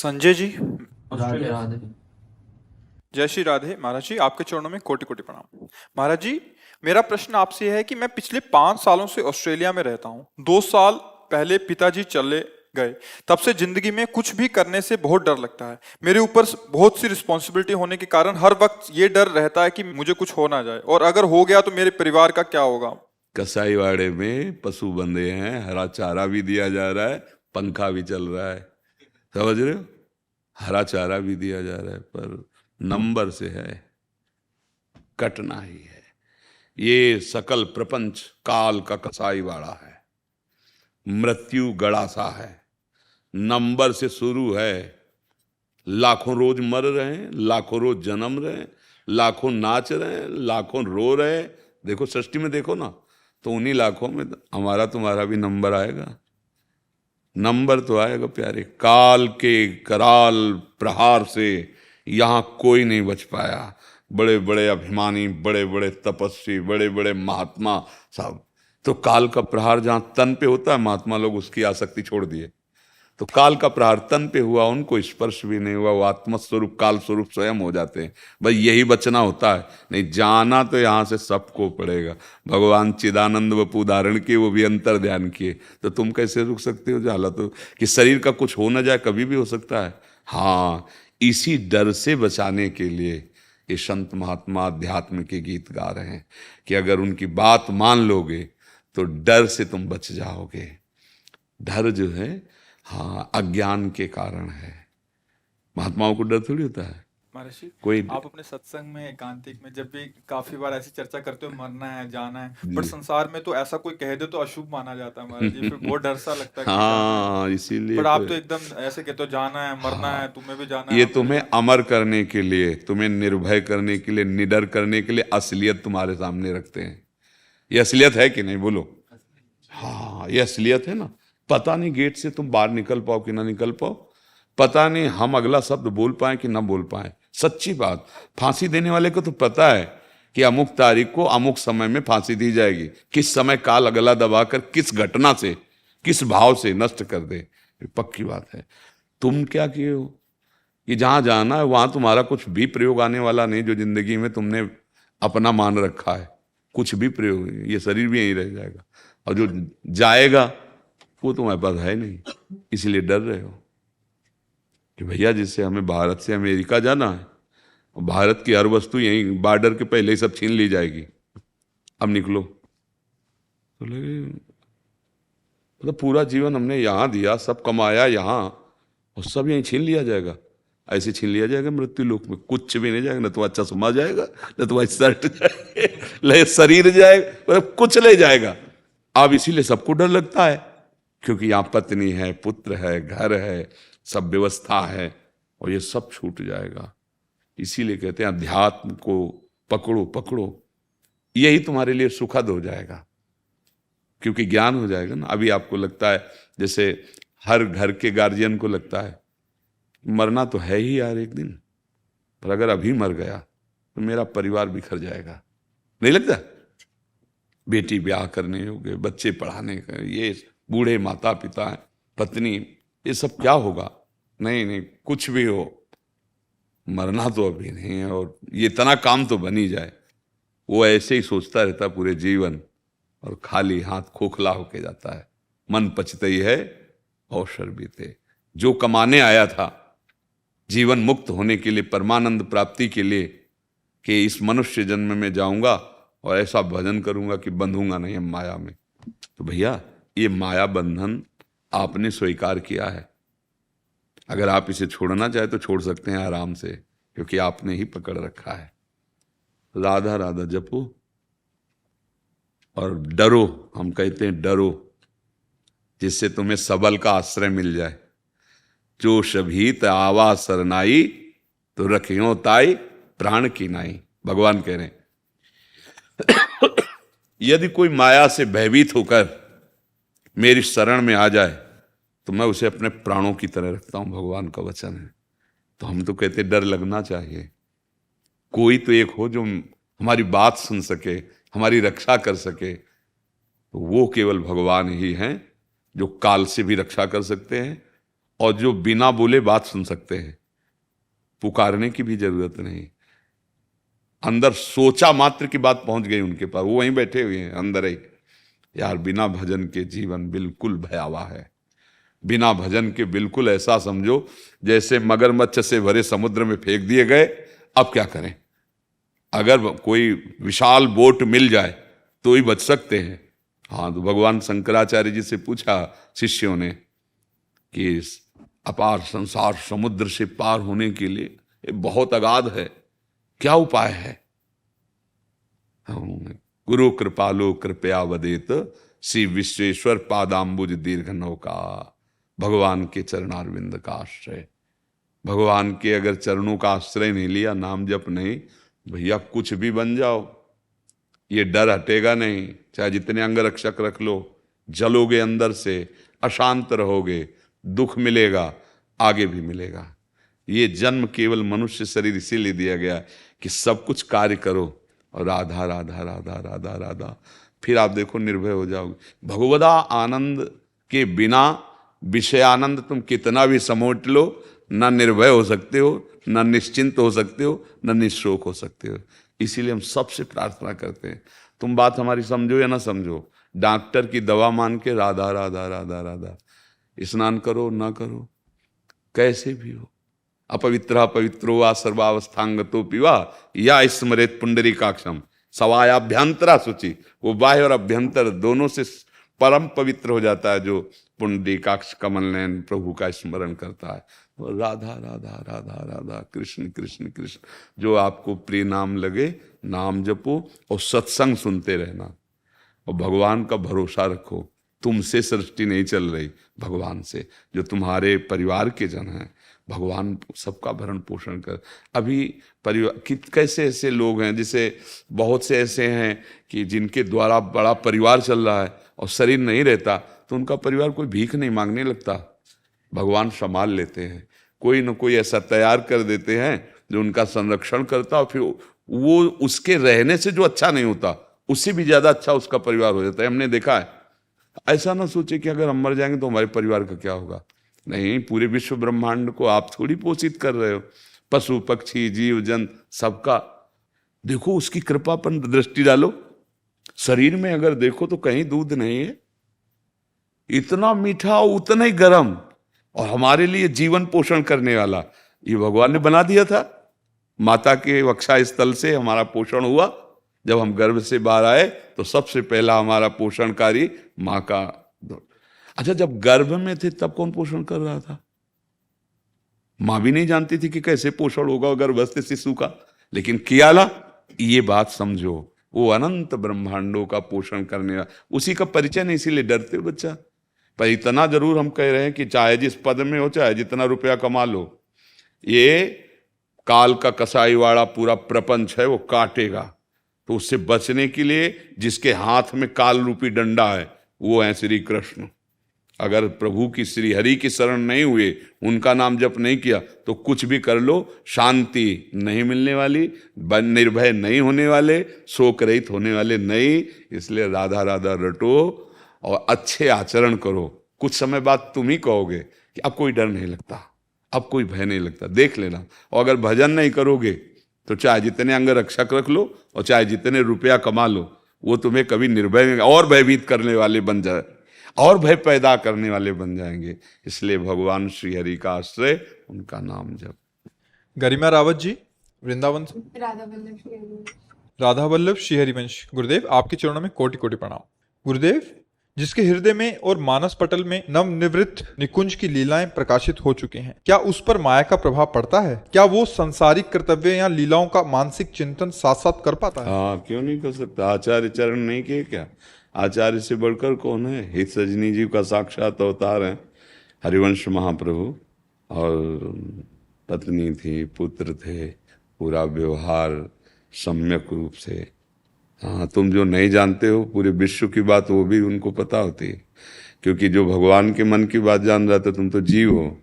Sanjay ji, Radhe Australia. Radhe. जय श्री राधे। महाराज जी, आपके चरणों में कोटि कोटि प्रणाम। महाराज जी, मेरा प्रश्न आपसे है कि मैं पिछले 5 सालों से ऑस्ट्रेलिया में रहता हूँ। 2 साल पहले पिताजी चले गए। तब से जिंदगी में कुछ भी करने से बहुत डर लगता है। मेरे ऊपर बहुत सी रिस्पॉन्सिबिलिटी होने के कारण हर वक्त ये डर रहता है कि मुझे कुछ हो ना जाए, और अगर हो गया तो मेरे परिवार का क्या होगा। कसाईवाड़े में पशु बंधे हैं, हरा चारा भी दिया जा रहा है, पंखा भी चल रहा है, समझ रहे हो। हरा चारा भी दिया जा रहा है, पर नंबर से है, कटना ही है। ये सकल प्रपंच काल का कसाईवाड़ा है, मृत्यु गड़ासा है, नंबर से शुरू है। लाखों रोज मर रहे हैं, लाखों रोज जन्म रहे हैं, लाखों नाच रहे हैं, लाखों रो रहे हैं। देखो सृष्टि में देखो ना, तो उन्हीं लाखों में हमारा तुम्हारा भी नंबर आएगा। नंबर तो आएगा प्यारे। काल के कराल प्रहार से यहाँ कोई नहीं बच पाया। बड़े बड़े अभिमानी, बड़े बड़े तपस्वी, बड़े बड़े महात्मा साहब, तो काल का प्रहार जहाँ तन पे होता है, महात्मा लोग उसकी आसक्ति छोड़ दिए। तो काल का प्रहार तन पे हुआ, उनको स्पर्श भी नहीं हुआ, वो आत्मस्वरूप काल स्वरूप स्वयं हो जाते हैं। भाई यही बचना होता है, नहीं जाना तो यहाँ से सबको पड़ेगा। भगवान चिदानंद वपु धारण किए, वो भी अंतर ध्यान किए, तो तुम कैसे रुक सकते हो। जाला तो कि शरीर का कुछ हो न जाए, कभी भी हो सकता है। हाँ, इसी डर से बचाने के लिए ये संत महात्मा अध्यात्म के गीत गा रहे हैं कि अगर उनकी बात मान लोगे तो डर से तुम बच जाओगे। डर जो है, हाँ, अज्ञान के कारण है। महात्माओं को डर थोड़ी होता है महाराज जी, कोई। आप अपने सत्संग में, एकांतिक में जब भी काफी बार ऐसी चर्चा करते हो, मरना है, जाना है, जी। बट संसार में तो ऐसा कोई कह दे तो अशुभ माना जाता है महाराज जी, फिर बहुत डर सा लगता है कि जाना हाँ, इसीलिए है। बट आप तो तो एकदम ऐसे कहते हो, जाना है, मरना है, तुम्हें भी जाना है, ये हमें भी तुम्हें जाना अमर करने के लिए, तुम्हें निर्भय करने के लिए, निडर करने के लिए असलियत तुम्हारे सामने रखते हैं। ये असलियत है कि नहीं, बोलो। हाँ, ये असलियत है ना। पता नहीं गेट से तुम बाहर निकल पाओ कि ना निकल पाओ, पता नहीं हम अगला शब्द बोल पाए कि ना बोल पाए। सच्ची बात, फांसी देने वाले को तो पता है कि अमुक तारीख को अमुक समय में फांसी दी जाएगी। किस समय काल अगला दबाकर किस घटना से, किस भाव से नष्ट कर दे, ये पक्की बात है। तुम क्या किए हो कि जहां जाना है वहां तुम्हारा कुछ भी प्रयोग आने वाला नहीं। जो जिंदगी में तुमने अपना मान रखा है, कुछ भी प्रयोग, ये शरीर भी यहीं रह जाएगा, और जो जाएगा वो तुम्हारे पास है नहीं। इसलिए डर रहे हो कि भैया जिससे हमें भारत से अमेरिका जाना है, और भारत की हर वस्तु यहीं बॉर्डर के पहले ही सब छीन ली जाएगी, अब निकलो। तो लगे मतलब पूरा जीवन हमने यहाँ दिया, सब कमाया यहाँ, और सब यहीं छीन लिया जाएगा। ऐसे छीन लिया जाएगा मृत्यु लोक में, कुछ भी नहीं जाएगा। न तो अच्छा सुमा जाएगा, न तो शर्ट जाएगा, शरीर जाएगा, मतलब कुछ ले जाएगा। अब इसीलिए सबको डर लगता है, क्योंकि यहाँ पत्नी है, पुत्र है, घर है, सब व्यवस्था है, और ये सब छूट जाएगा। इसीलिए कहते हैं अध्यात्म को पकड़ो पकड़ो, यही तुम्हारे लिए सुखद हो जाएगा, क्योंकि ज्ञान हो जाएगा ना। अभी आपको लगता है, जैसे हर घर के गार्जियन को लगता है मरना तो है ही यार एक दिन, पर अगर अभी मर गया तो मेरा परिवार बिखर जाएगा, नहीं लगता। बेटी ब्याह करने होंगे, बच्चे पढ़ाने का, ये बूढ़े माता पिता हैं, पत्नी, ये सब क्या होगा। नहीं नहीं, कुछ भी हो, मरना तो अभी नहीं है, और ये इतना काम तो बन ही जाए। वो ऐसे ही सोचता रहता पूरे जीवन, और खाली हाथ खोखला होके जाता है। मन पचते ही है अवसर बीते। जो कमाने आया था जीवन मुक्त होने के लिए, परमानंद प्राप्ति के लिए, कि इस मनुष्य जन्म में जाऊंगा और ऐसा भजन करूंगा कि बंधूंगा नहीं हम माया में। तो भैया ये माया बंधन आपने स्वीकार किया है। अगर आप इसे छोड़ना चाहे तो छोड़ सकते हैं आराम से, क्योंकि आपने ही पकड़ रखा है। राधा राधा जपो और डरो। हम कहते हैं डरो, जिससे तुम्हें सबल का आश्रय मिल जाए। जो शभीत आवा सरनाई, तो रखियो ताई प्राण की नाई। भगवान कह रहे हैं यदि कोई माया से भयभीत होकर मेरी शरण में आ जाए तो मैं उसे अपने प्राणों की तरह रखता हूं, भगवान का वचन है। तो हम तो कहते डर लगना चाहिए। कोई तो एक हो जो हमारी बात सुन सके, हमारी रक्षा कर सके, तो वो केवल भगवान ही हैं, जो काल से भी रक्षा कर सकते हैं और जो बिना बोले बात सुन सकते हैं, पुकारने की भी जरूरत नहीं, अंदर सोचा मात्र की बात पहुंच गई उनके पास, वो वहीं बैठे हुए हैं अंदर ही। यार बिना भजन के जीवन बिल्कुल भयावह है। बिना भजन के बिल्कुल ऐसा समझो जैसे मगरमच्छ से भरे समुद्र में फेंक दिए गए। अब क्या करें? अगर कोई विशाल बोट मिल जाए तो ही बच सकते हैं। हाँ, तो भगवान शंकराचार्य जी से पूछा शिष्यों ने कि इस अपार संसार समुद्र से पार होने के लिए ये बहुत अगाध है, क्या उपाय है? गुरु कृपालो कृपया वदेत, श्री विश्वेश्वर पादाम्बुज दीर्घ नौका। भगवान के चरणारविंद का आश्रय, भगवान के अगर चरणों का आश्रय नहीं लिया, नाम जप नहीं, भैया कुछ भी बन जाओ, ये डर हटेगा नहीं। चाहे जितने अंग रक्षक रख लो, जलोगे अंदर से, अशांत रहोगे, दुख मिलेगा, आगे भी मिलेगा। ये जन्म केवल मनुष्य शरीर इसीलिए दिया गया कि सब कुछ कार्य करो और राधा राधा राधा राधा राधा, फिर आप देखो निर्भय हो जाओगे। भगवदा आनंद के बिना विषयानंद तुम कितना भी समेट लो, ना निर्भय हो सकते हो, ना निश्चिंत हो सकते हो, ना निशोक हो सकते हो। इसीलिए हम सबसे प्रार्थना करते हैं, तुम बात हमारी समझो या ना समझो, डॉक्टर की दवा मान के राधा राधा राधा राधा, स्नान करो ना करो, कैसे भी हो, अपवित्र पवित्रो वा सर्वावस्थांगतो पिवा या स्मरेत पुंडरीकाक्षम सवायाभ्यंतरा शुचि। वो बाह्य और अभ्यंतर दोनों से परम पवित्र हो जाता है जो पुंडरीकाक्ष कमल नयन प्रभु का स्मरण करता है। वो राधा राधा राधा राधा, कृष्ण कृष्ण कृष्ण। जो आपको प्रिय नाम लगे, नाम जपो और सत्संग सुनते रहना, और भगवान का भरोसा रखो। तुमसे सृष्टि नहीं चल रही, भगवान से। जो तुम्हारे परिवार के जन हैं, भगवान सबका भरण पोषण कर। अभी परिवार कैसे ऐसे लोग हैं, जिसे बहुत से ऐसे हैं कि जिनके द्वारा बड़ा परिवार चल रहा है और शरीर नहीं रहता, तो उनका परिवार कोई भीख नहीं मांगने लगता, भगवान संभाल लेते हैं। कोई न कोई ऐसा तैयार कर देते हैं जो उनका संरक्षण करता, और फिर वो उसके रहने से जो अच्छा नहीं होता, उससे भी ज्यादा अच्छा उसका परिवार हो जाता है। हमने देखा है। ऐसा ना सोचे कि अगर हम मर जाएंगे तो हमारे परिवार का क्या होगा। नहीं, पूरे विश्व ब्रह्मांड को आप थोड़ी पोषित कर रहे हो, पशु पक्षी जीव जंतु सबका। देखो उसकी कृपा पर दृष्टि डालो। शरीर में अगर देखो तो कहीं दूध नहीं है, इतना मीठा उतना ही गर्म, और हमारे लिए जीवन पोषण करने वाला ये भगवान ने बना दिया था। माता के वक्षा स्थल से हमारा पोषण हुआ। जब हम गर्भ से बाहर आए तो सबसे पहला हमारा पोषणकारी माँ का। अच्छा, जब गर्भ में थे तब कौन पोषण कर रहा था? माँ भी नहीं जानती थी कि कैसे पोषण होगा गर्भस्थ शिशु का, लेकिन किया ला। ये बात समझो, वो अनंत ब्रह्मांडों का पोषण करने वाला, उसी का परिचय नहीं, इसीलिए डरते हो बच्चा। पर इतना जरूर हम कह रहे हैं कि चाहे जिस पद में हो, चाहे जितना रुपया कमा लो, ये काल का कसाईवाड़ा पूरा प्रपंच है, वो काटेगा। तो उससे बचने के लिए जिसके हाथ में काल रूपी डंडा है वो है श्री कृष्ण। अगर प्रभु की श्री हरि की शरण नहीं हुए, उनका नाम जप नहीं किया, तो कुछ भी कर लो, शांति नहीं मिलने वाली, निर्भय नहीं होने वाले, शोक रहित होने वाले नहीं। इसलिए राधा राधा रटो और अच्छे आचरण करो। कुछ समय बाद तुम ही कहोगे कि अब कोई डर नहीं लगता, अब कोई भय नहीं लगता। देख लेना। और अगर भजन नहीं करोगे तो चाहे जितने अंग रक्षक रख लो और चाहे जितने रुपया कमा लो, वो तुम्हें कभी निर्भय और भयभीत करने वाले बन जाए, और भय पैदा करने वाले बन जाएंगे। इसलिए भगवान श्री हरि का आश्रय, उनका नाम जप। गरिमा रावत जी वृंदावन से। राधा वल्लभ श्री हरिवंश। गुरुदेव आपके चरणों में कोटि कोटि प्रणाम। गुरुदेव, जिसके हृदय में और मानस पटल में नवनिवृत्त निकुंज की लीलाएं प्रकाशित हो चुके हैं, क्या उस पर माया का प्रभाव पड़ता है? क्या वो संसारिक कर्तव्य या लीलाओं का मानसिक चिंतन साथ साथ कर पाता है? हाँ, क्यों नहीं कर सकता। आचार्य चरण नहीं किए क्या? आचार्य से बढ़कर कौन है? हित सजनी जी का साक्षात अवतार है हरिवंश महाप्रभु। और पत्नी थी, पुत्र थे, पूरा व्यवहार सम्यक रूप से। हाँ, तुम जो नहीं जानते हो पूरे विश्व की बात, वो भी उनको पता होती है, क्योंकि जो भगवान के मन की बात जान रहा था, तुम तो जीव हो,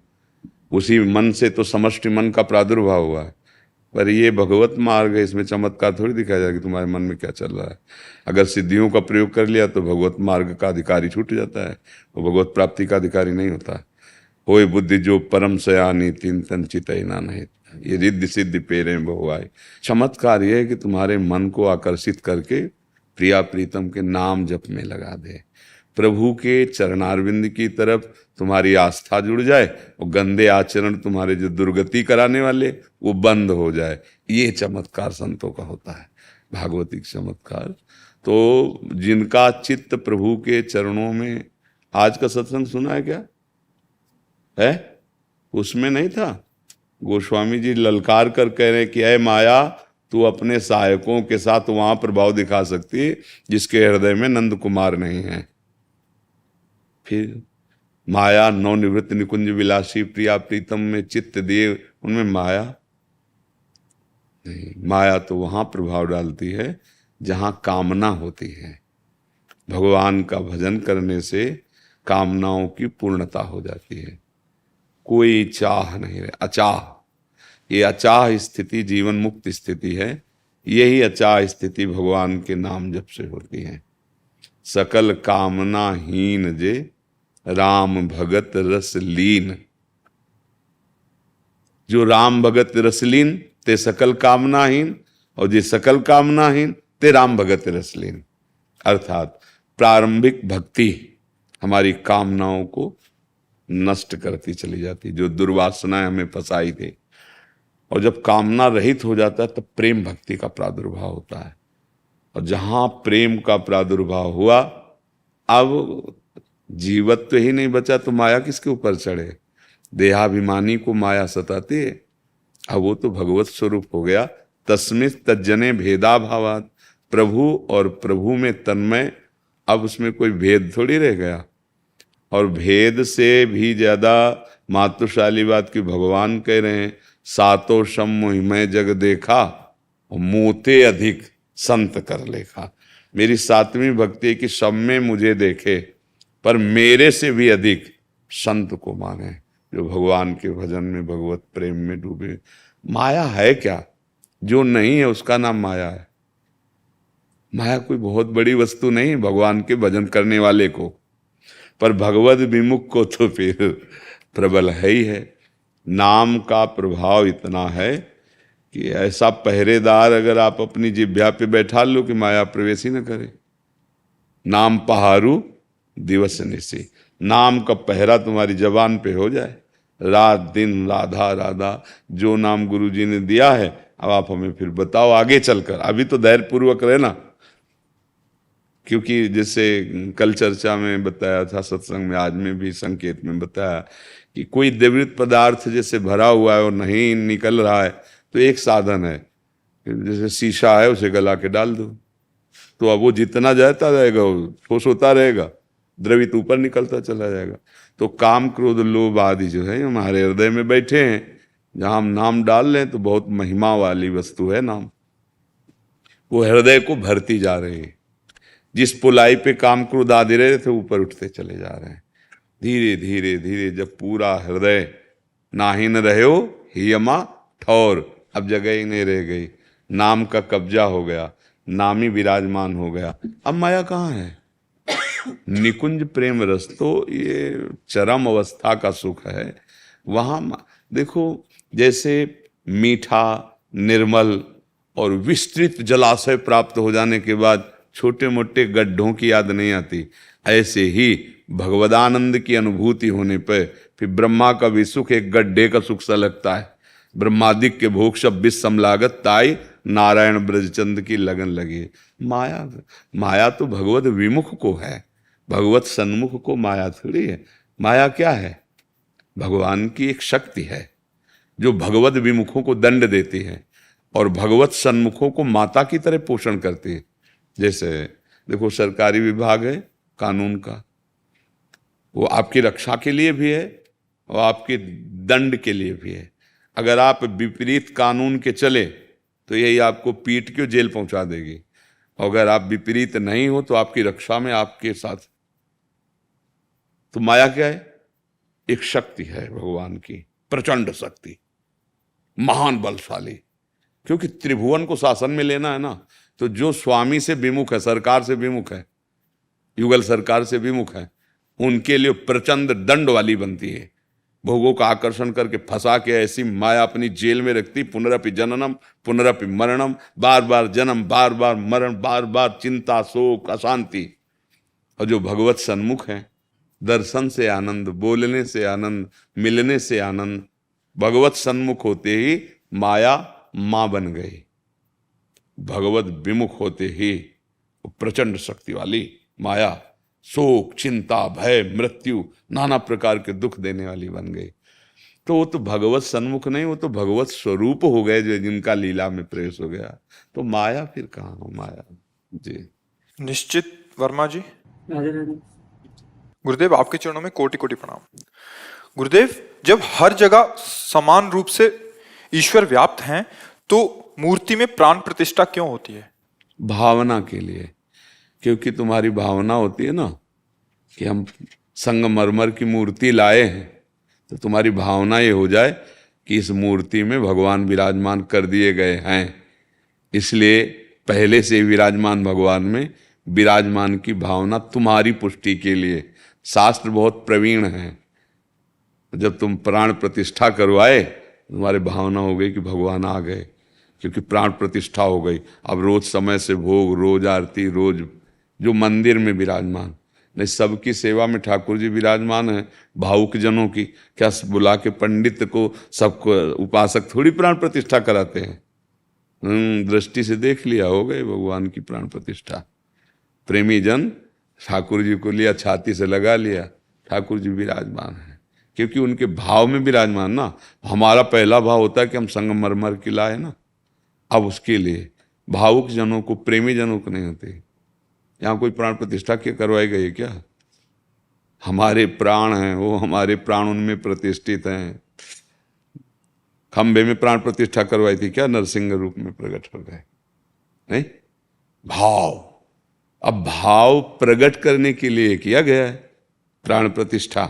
उसी मन से तो समष्टि मन का प्रादुर्भाव हुआ है। पर ये भगवत मार्ग है, इसमें चमत्कार थोड़ी दिखाया जाए कि तुम्हारे मन में क्या चल रहा है। अगर सिद्धियों का प्रयोग कर लिया तो भगवत मार्ग का अधिकारी छूट जाता है, वो भगवत प्राप्ति का अधिकारी नहीं होता। होय बुद्धि जो परम सयानी तीन तन चितैना नहीं। ये रिद्धि सिद्धि पेरे बहुआई। चमत्कार ये है कि तुम्हारे मन को आकर्षित करके प्रिया प्रीतम के नाम जप में लगा दे, प्रभु के चरणारविंद की तरफ तुम्हारी आस्था जुड़ जाए और गंदे आचरण तुम्हारे जो दुर्गति कराने वाले वो बंद हो जाए। ये चमत्कार संतों का होता है, भागवतिक चमत्कार। तो जिनका चित्त प्रभु के चरणों में, आज का सत्संग सुना है क्या है? उसमें नहीं था? गोस्वामी जी ललकार कर कह रहे कि ऐ माया, तू अपने सहायकों के साथ वहां प्रभाव दिखा सकती है जिसके हृदय में नंद कुमार नहीं है। फिर माया नवनिवृत्त निकुंज विलासी प्रिया प्रीतम में चित्त दिए, उनमें माया नहीं। माया तो वहां प्रभाव डालती है जहां कामना होती है। भगवान का भजन करने से कामनाओं की पूर्णता हो जाती है, कोई चाह नहीं रहे, अचाह। ये अचाह स्थिति जीवन मुक्त स्थिति है। यही अचाह स्थिति भगवान के नाम जप से होती है। सकल कामना हीन जे राम भगत रस लीन। जो राम भगत रसलीन ते सकल कामनाहीन, और जे सकल कामनाहीन ते राम भगत रसलीन। अर्थात प्रारंभिक भक्ति हमारी कामनाओं को नष्ट करती चली जाती, जो दुर्वासनाएं हमें फंसाई थी। और जब कामना रहित हो जाता है तब प्रेम भक्ति का प्रादुर्भाव होता है। और जहां प्रेम का प्रादुर्भाव हुआ, अब जीवत्व ही नहीं बचा तो माया किसके ऊपर चढ़े? देहाभिमानी को माया सताती है, अब वो तो भगवत स्वरूप हो गया। तस्मित् तज्जने भेदा भावात। प्रभु और प्रभु में तन्मय, अब उसमें कोई भेद थोड़ी रह गया। और भेद से भी ज्यादा मातृशाली बात की भगवान कह रहे हैं, सातो शम मोहिमय जग देखा और मोते अधिक संत कर लेखा। मेरी सातवीं भक्ति है कि सब में मुझे देखे पर मेरे से भी अधिक संत को माने, जो भगवान के भजन में भगवत प्रेम में डूबे। माया है क्या? जो नहीं है उसका नाम माया है। माया कोई बहुत बड़ी वस्तु नहीं भगवान के भजन करने वाले को, पर भगवत विमुख को तो फिर प्रबल है ही है। नाम का प्रभाव इतना है कि ऐसा पहरेदार अगर आप अपनी जिह्वा पे बैठा लो कि माया प्रवेश ही न करे। नाम पहारू दिवस निसी, नाम का पहरा तुम्हारी जबान पे हो जाए, रात दिन राधा राधा। जो नाम गुरु जी ने दिया है, अब आप हमें फिर बताओ आगे चलकर। अभी तो धैर्य पूर्वक रहना, क्योंकि जैसे कल चर्चा में बताया था, सत्संग में आज में भी संकेत में बताया कि कोई द्रवित पदार्थ जैसे भरा हुआ है और नहीं निकल रहा है तो एक साधन है, जैसे शीशा है उसे गला के डाल दो, तो अब वो जितना जाता रहेगा वो ठोस होता रहेगा, द्रवित ऊपर निकलता चला जाएगा। तो काम क्रोध लोभ आदि जो है हमारे हृदय में बैठे हैं, जहां हम नाम डाल लें तो बहुत महिमा वाली वस्तु है नाम, वो हृदय को भरती जा रही है। जिस पुलाई पे काम क्रोध आदि रहे थे ऊपर उठते चले जा रहे हैं। धीरे धीरे धीरे जब पूरा हृदय नाहीन रहे हो हियमा ठौर, अब जगह ही नहीं रह गई, नाम का कब्जा हो गया, नाम ही विराजमान हो गया। अब माया कहाँ है? निकुंज प्रेम रस तो ये चरम अवस्था का सुख है। वहां देखो, जैसे मीठा निर्मल और विस्तृत जलाशय प्राप्त हो जाने के बाद छोटे मोटे गड्ढों की याद नहीं आती, ऐसे ही भगवदानंद की अनुभूति होने पर फिर ब्रह्मा का भी सुख एक गड्ढे का सुख सा लगता है। ब्रह्मादिक के भोग सब विषम लागत ताई, नारायण ब्रजचंद की लगन लगी। माया तो भगवत विमुख को है, भगवत सन्मुख को माया थोड़ी है। माया क्या है? भगवान की एक शक्ति है जो भगवत विमुखों को दंड देती है और भगवत सन्मुखों को माता की तरह पोषण करती है। जैसे देखो, सरकारी विभाग है कानून का, वो आपकी रक्षा के लिए भी है और आपके दंड के लिए भी है। अगर आप विपरीत कानून के चले तो यही आपको पीट के जेल पहुंचा देगी, और अगर आप विपरीत नहीं हो तो आपकी रक्षा में आपके साथ। तो माया क्या है? एक शक्ति है भगवान की, प्रचंड शक्ति, महान बलशाली। क्योंकि त्रिभुवन को शासन में लेना है ना, तो जो स्वामी से विमुख है, सरकार से विमुख है, युगल सरकार से विमुख है, उनके लिए प्रचंड दंड वाली बनती है। भोगों का आकर्षण करके फंसा के ऐसी माया अपनी जेल में रखती, पुनरपि जननम पुनरपि मरणम, बार बार जन्म, बार बार मरण, बार बार चिंता, शोक, अशांति। और जो भगवत सन्मुख हैं, दर्शन से आनंद, बोलने से आनंद, मिलने से आनंद, भगवत सन्मुख होते ही माया मां बन गई। भगवत विमुख होते ही वो प्रचंड शक्ति वाली माया शोक, चिंता, भय, मृत्यु, नाना प्रकार के दुख देने वाली बन गई। तो वो तो भगवत सन्मुख नहीं, वो तो भगवत स्वरूप हो गए, जो जिनका लीला में प्रवेश हो गया। तो माया फिर कहाँ हो माया जी। निश्चित वर्मा जी। राधे राधे। गुरुदेव आपके चरणों में कोटि कोटि प्रणाम। गुरुदेव, जब हर जगह समान रूप से ईश्वर व्याप्त हैं, तो मूर्ति में प्राण प्रतिष्ठा क्यों होती है? भावना के लिए, क्योंकि तुम्हारी भावना होती है ना कि हम संगमरमर की मूर्ति लाए हैं, तो तुम्हारी भावना ये हो जाए कि इस मूर्ति में भगवान विराजमान कर दिए गए हैं, इसलिए पहले से विराजमान भगवान में विराजमान की भावना तुम्हारी पुष्टि के लिए। शास्त्र बहुत प्रवीण है। जब तुम प्राण प्रतिष्ठा करवाए, तुम्हारी भावना हो गई कि भगवान आ गए, क्योंकि प्राण प्रतिष्ठा हो गई। अब रोज समय से भोग, रोज आरती, रोज जो मंदिर में विराजमान, नहीं सबकी सेवा में ठाकुर जी विराजमान है। भावुक जनों की क्या बुला के पंडित को, सबको उपासक थोड़ी प्राण प्रतिष्ठा कराते हैं। दृष्टि से देख लिया, हो गए भगवान की प्राण प्रतिष्ठा। प्रेमी जन ठाकुर जी को लिया, छाती से लगा लिया, ठाकुर जी विराजमान है, क्योंकि उनके भाव में विराजमान ना। हमारा पहला भाव होता है कि हम संगमरमर की लाए ना, अब उसके लिए भावुक जनों को, प्रेमी जनों को नहीं होते। यहाँ कोई प्राण प्रतिष्ठा क्या करवाई गई क्या? हमारे प्राण हैं, वो हमारे प्राण उनमें प्रतिष्ठित हैं। खंबे में प्राण प्रतिष्ठा करवाई थी क्या? नरसिंह रूप में प्रकट हो गए। नहीं, भाव। अब भाव प्रकट करने के लिए किया गया है प्राण प्रतिष्ठा।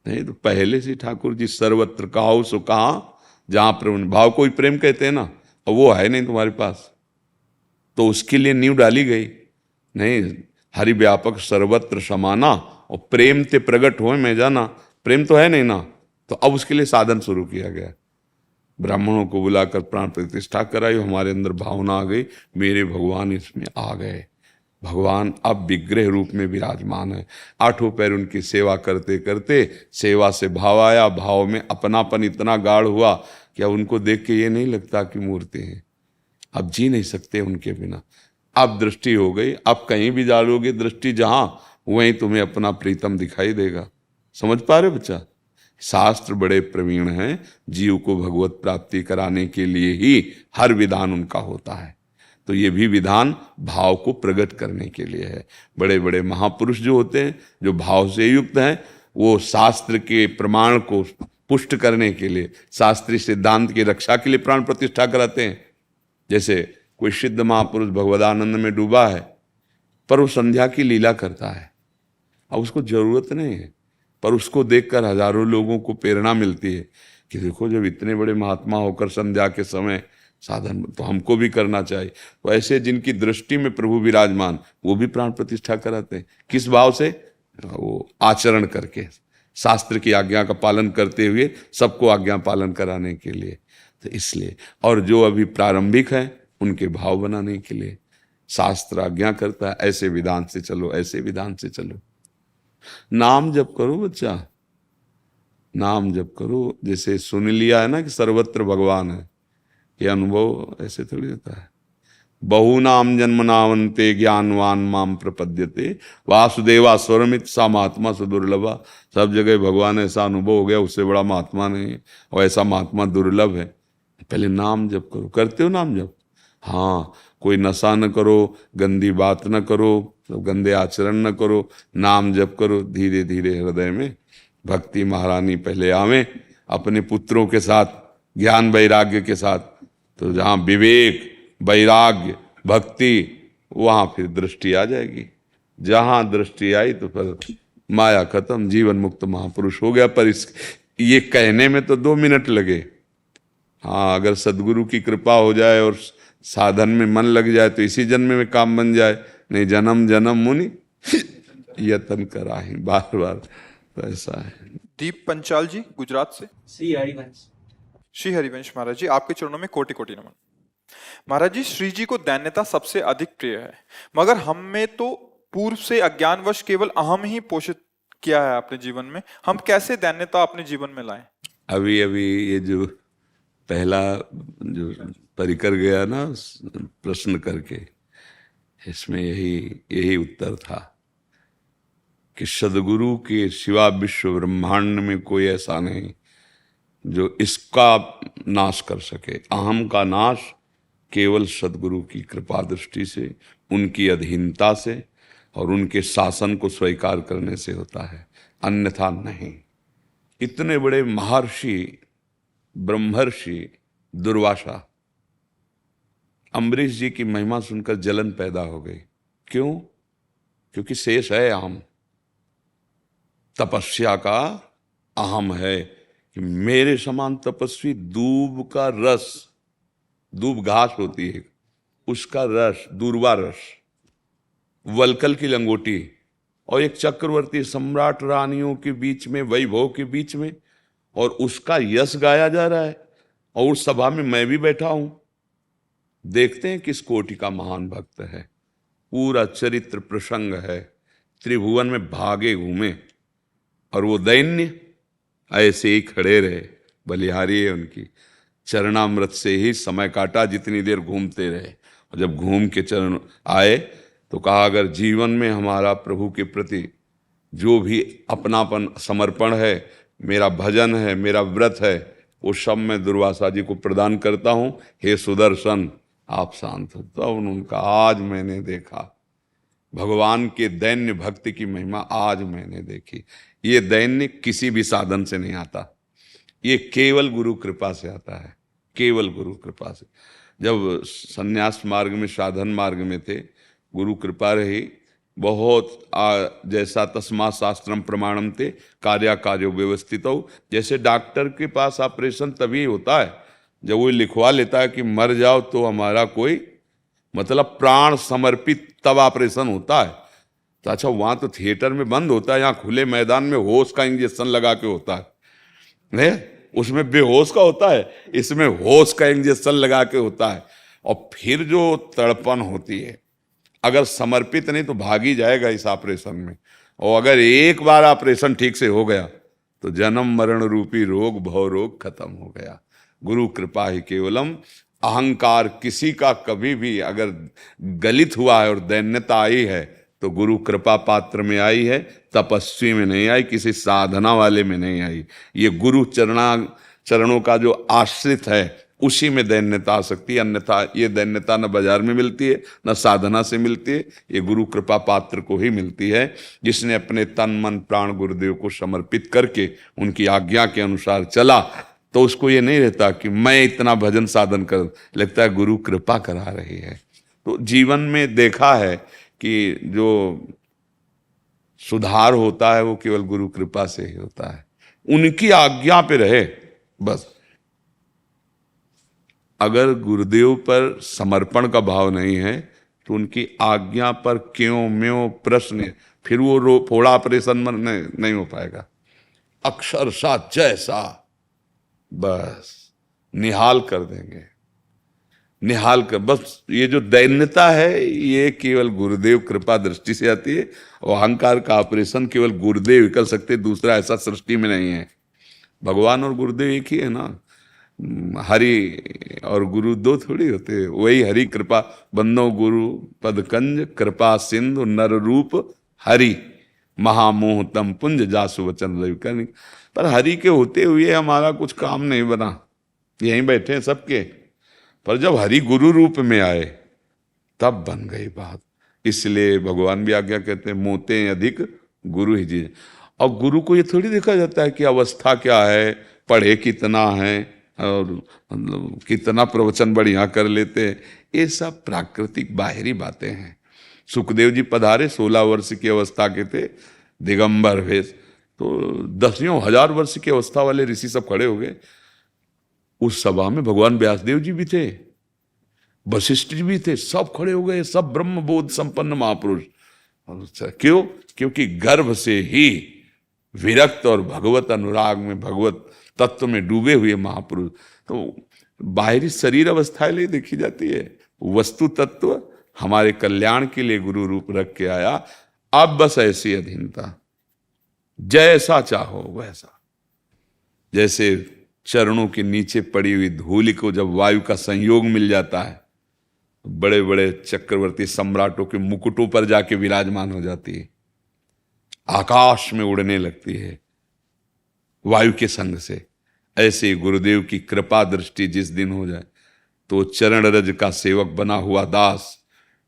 नहीं तो पहले से ठाकुर जी सर्वत्र कहाओ सो कहा, जहां पर भाव को ही प्रेम कहते हैं ना, और वो है नहीं तुम्हारे पास, तो उसके लिए नींव डाली गई। नहीं, हरि व्यापक सर्वत्र समाना, और प्रेम ते प्रगट हो मैं जाना, प्रेम तो है नहीं ना, तो अब उसके लिए साधन शुरू किया गया। ब्राह्मणों को बुलाकर प्राण प्रतिष्ठा कराई, हमारे अंदर भावना आ गई, मेरे भगवान इसमें आ गए। भगवान अब विग्रह रूप में विराजमान है। आठों पैर उनकी सेवा करते करते सेवा से भाव आया, भाव में अपनापन इतना गाढ़ हुआ कि अब उनको देख के ये नहीं लगता कि मूर्ति है। अब जी नहीं सकते उनके बिना। अब दृष्टि हो गई, अब कहीं भी डालोगे दृष्टि जहां, वहीं तुम्हें अपना प्रीतम दिखाई देगा। समझ पा रहे बच्चा? शास्त्र बड़े प्रवीण हैं, जीव को भगवत प्राप्ति कराने के लिए ही हर विधान उनका होता है। तो ये भी विधान भाव को प्रकट करने के लिए है। बड़े बड़े महापुरुष जो होते हैं, जो भाव से युक्त हैं, वो शास्त्र के प्रमाण को पुष्ट करने के लिए, शास्त्रीय सिद्धांत की रक्षा के लिए प्राण प्रतिष्ठा कराते हैं। जैसे कोई सिद्ध महापुरुष भगवदानंद में डूबा है, पर वो संध्या की लीला करता है। अब उसको जरूरत नहीं है, पर उसको देखकर हजारों लोगों को प्रेरणा मिलती है कि देखो, जब इतने बड़े महात्मा होकर संध्या के समय साधन, तो हमको भी करना चाहिए। तो ऐसे जिनकी दृष्टि में प्रभु विराजमान, वो भी प्राण प्रतिष्ठा कराते हैं। किस भाव से? वो आचरण करके, शास्त्र की आज्ञा का पालन करते हुए सबको आज्ञा पालन कराने के लिए। तो इसलिए, और जो अभी प्रारंभिक है, उनके भाव बनाने के लिए शास्त्र आज्ञा करता है, ऐसे विधान से चलो, ऐसे विधान से चलो। नाम जप करो बच्चा, नाम जप करो। जैसे सुन लिया है ना कि सर्वत्र भगवान है, ये अनुभव ऐसे थोड़ी होता है। बहुनाम जन्मनावन्ते ज्ञानवान माम प्रपद्यते वासुदेवा स्वरमित सा महात्मा सुदुर्लभा। सब जगह भगवान ऐसा अनुभव हो गया, उससे बड़ा महात्मा नहीं है, और ऐसा महात्मा दुर्लभ है। पहले नाम जप करो। करते हो नाम जप? हाँ, कोई नशा न करो, गंदी बात न करो, गंदे आचरण न करो, नाम जप करो। धीरे धीरे हृदय में भक्ति महारानी पहले आवे, अपने पुत्रों के साथ, ज्ञान वैराग्य के साथ। तो जहाँ विवेक, वैराग्य, भक्ति, वहाँ फिर दृष्टि आ जाएगी। जहाँ दृष्टि आई तो फिर माया खत्म, जीवन मुक्त महापुरुष हो गया। पर इस ये कहने में तो 2 मिनट लगे। हाँ, अगर सदगुरु की कृपा हो जाए और साधन में मन लग जाए तो इसी जन्म में काम बन जाए। नहीं, जन्म जन्म मुनि यतन कराहि, बार बार। तो ऐसा है। दीप पंचाल जी गुजरात से। श्री हरिवंश। श्री हरिवंश महाराज जी, आपके चरणों में कोटि कोटि नमन। महाराज जी, श्री जी को दैन्यता सबसे अधिक प्रिय है, मगर हम में तो पूर्व से अज्ञानवश केवल अहम ही पोषित किया है अपने जीवन में। हम कैसे दैन्यता अपने जीवन में लाएं? अभी अभी ये जो पहला जो परिकर गया ना प्रश्न करके, इसमें यही उत्तर था कि सदगुरु के सिवा विश्व ब्रह्मांड में कोई ऐसा नहीं जो इसका नाश कर सके। अहम का नाश केवल सदगुरु की कृपा दृष्टि से, उनकी अधीनता से और उनके शासन को स्वीकार करने से होता है, अन्यथा नहीं। इतने बड़े महर्षि ब्रह्मर्षि दुर्वासा, अम्बरीश जी की महिमा सुनकर जलन पैदा हो गई। क्यों? क्योंकि शेष है अहम। तपस्या का अहम है कि मेरे समान तपस्वी दूब का रस, दूब घास होती है, उसका रस, दूर्वा रस, वलकल की लंगोटी और एक चक्रवर्ती सम्राट रानियों के बीच में, वैभव के बीच में, और उसका यश गाया जा रहा है और उस सभा में मैं भी बैठा हूं। देखते हैं किस कोटि का महान भक्त है। पूरा चरित्र प्रसंग है, त्रिभुवन में भागे घूमे और वो दैन्य ऐसे ही खड़े रहे। बलिहारी है उनकी, चरणामृत से ही समय काटा, जितनी देर घूमते रहे। और जब घूम के चरण आए तो कहा, अगर जीवन में हमारा प्रभु के प्रति जो भी अपनापन समर्पण है, मेरा भजन है, मेरा व्रत है, वो सब मैं दुर्वासा जी को प्रदान करता हूं। हे सुदर्शन, आप शांत हो। तब उनका आज मैंने देखा भगवान के दैन्य भक्ति की महिमा, आज मैंने देखी। ये दैन्य किसी भी साधन से नहीं आता, ये केवल गुरु कृपा से आता है, केवल गुरु कृपा से। जब संन्यास मार्ग में, साधन मार्ग में थे, गुरु कृपा रही बहुत। जैसा तस्मा शास्त्रम प्रमाणम थे कार्या कार्यो व्यवस्थित हो। जैसे डॉक्टर के पास ऑपरेशन तभी होता है जब वो लिखवा लेता है कि मर जाओ तो हमारा कोई मतलब प्राण समर्पित, तब ऑपरेशन होता है। तो अच्छा, वहां तो थिएटर में बंद होता है, यहाँ खुले मैदान में होश का इंजेक्शन लगा के होता है। नहीं, उसमें बेहोश का होता है, इसमें होश का इंजेक्शन लगा के होता है। और फिर जो तड़पन होती है, अगर समर्पित नहीं तो भागी जाएगा इस ऑपरेशन में। और अगर एक बार ऑपरेशन ठीक से हो गया तो जन्म मरण रूपी रोग, भव रोग खत्म हो गया। गुरु कृपा ही केवलम। अहंकार किसी का कभी भी अगर गलित हुआ है और दैन्यता आई है तो गुरु कृपा पात्र में आई है, तपस्वी में नहीं आई, किसी साधना वाले में नहीं आई। ये गुरु चरणों का जो आश्रित है उसी में दैन्यता आ सकती है। अन्यथा ये दैन्यता न बाजार में मिलती है, न साधना से मिलती है, ये गुरु कृपा पात्र को ही मिलती है, जिसने अपने तन मन प्राण गुरुदेव को समर्पित करके उनकी आज्ञा के अनुसार चला। तो उसको ये नहीं रहता कि मैं इतना भजन साधन कर, लगता है गुरु कृपा करा रही है। तो जीवन में देखा है कि जो सुधार होता है वो केवल गुरु कृपा से ही होता है। उनकी आज्ञा पे रहे बस। अगर गुरुदेव पर समर्पण का भाव नहीं है तो उनकी आज्ञा पर क्यों म्यों प्रश्न, फिर वो फोड़ा ऑपरेशन में नहीं हो पाएगा। अक्षरशः जैसा बस निहाल कर देंगे, निहाल कर। बस ये जो दैन्यता है ये केवल गुरुदेव कृपा दृष्टि से आती है। और अहंकार का ऑपरेशन केवल गुरुदेव ही कर सकते, दूसरा ऐसा सृष्टि में नहीं है। भगवान और गुरुदेव एक ही है ना, हरि और गुरु दो थोड़ी होते। वही हरि कृपा बंदो गुरु पदकंज कृपा सिंधु नर रूप हरि महामोह तम पुंज जासु वचन रवि। पर हरि के होते हुए हमारा कुछ काम नहीं बना, यहीं बैठे हैं सबके। पर जब हरि गुरु रूप में आए तब बन गई बात। इसलिए भगवान भी आज्ञा कहते हैं, मोते अधिक गुरु ही जी। और गुरु को ये थोड़ी देखा जाता है कि अवस्था क्या है, पढ़े कितना है और मतलब कितना प्रवचन बढ़िया कर लेते हैं। ये सब प्राकृतिक बाहरी बातें हैं। सुखदेव जी पधारे, 16 वर्ष की अवस्था के थे, दिगंबर वेश। तो 10,000 वर्ष की अवस्था वाले ऋषि सब खड़े हो गए। उस सभा में भगवान व्यासदेव जी भी थे, वशिष्ठ जी भी थे, सब खड़े हो गए, सब ब्रह्म बोध संपन्न महापुरुष। क्यों? क्योंकि गर्भ से ही विरक्त और भगवत अनुराग में, भगवत तत्व में डूबे हुए महापुरुष। तो बाहरी शरीर अवस्थाएं नहीं देखी जाती है, वस्तु तत्व हमारे कल्याण के लिए गुरु रूप रख के आया। अब बस ऐसी अधीनता, जैसा चाहो वैसा। जैसे चरणों के नीचे पड़ी हुई धूलि को जब वायु का संयोग मिल जाता है, बड़े बड़े चक्रवर्ती सम्राटों के मुकुटों पर जाके विराजमान हो जाती है, आकाश में उड़ने लगती है वायु के संग से। ऐसे गुरुदेव की कृपा दृष्टि जिस दिन हो जाए तो चरण रज का सेवक बना हुआ दास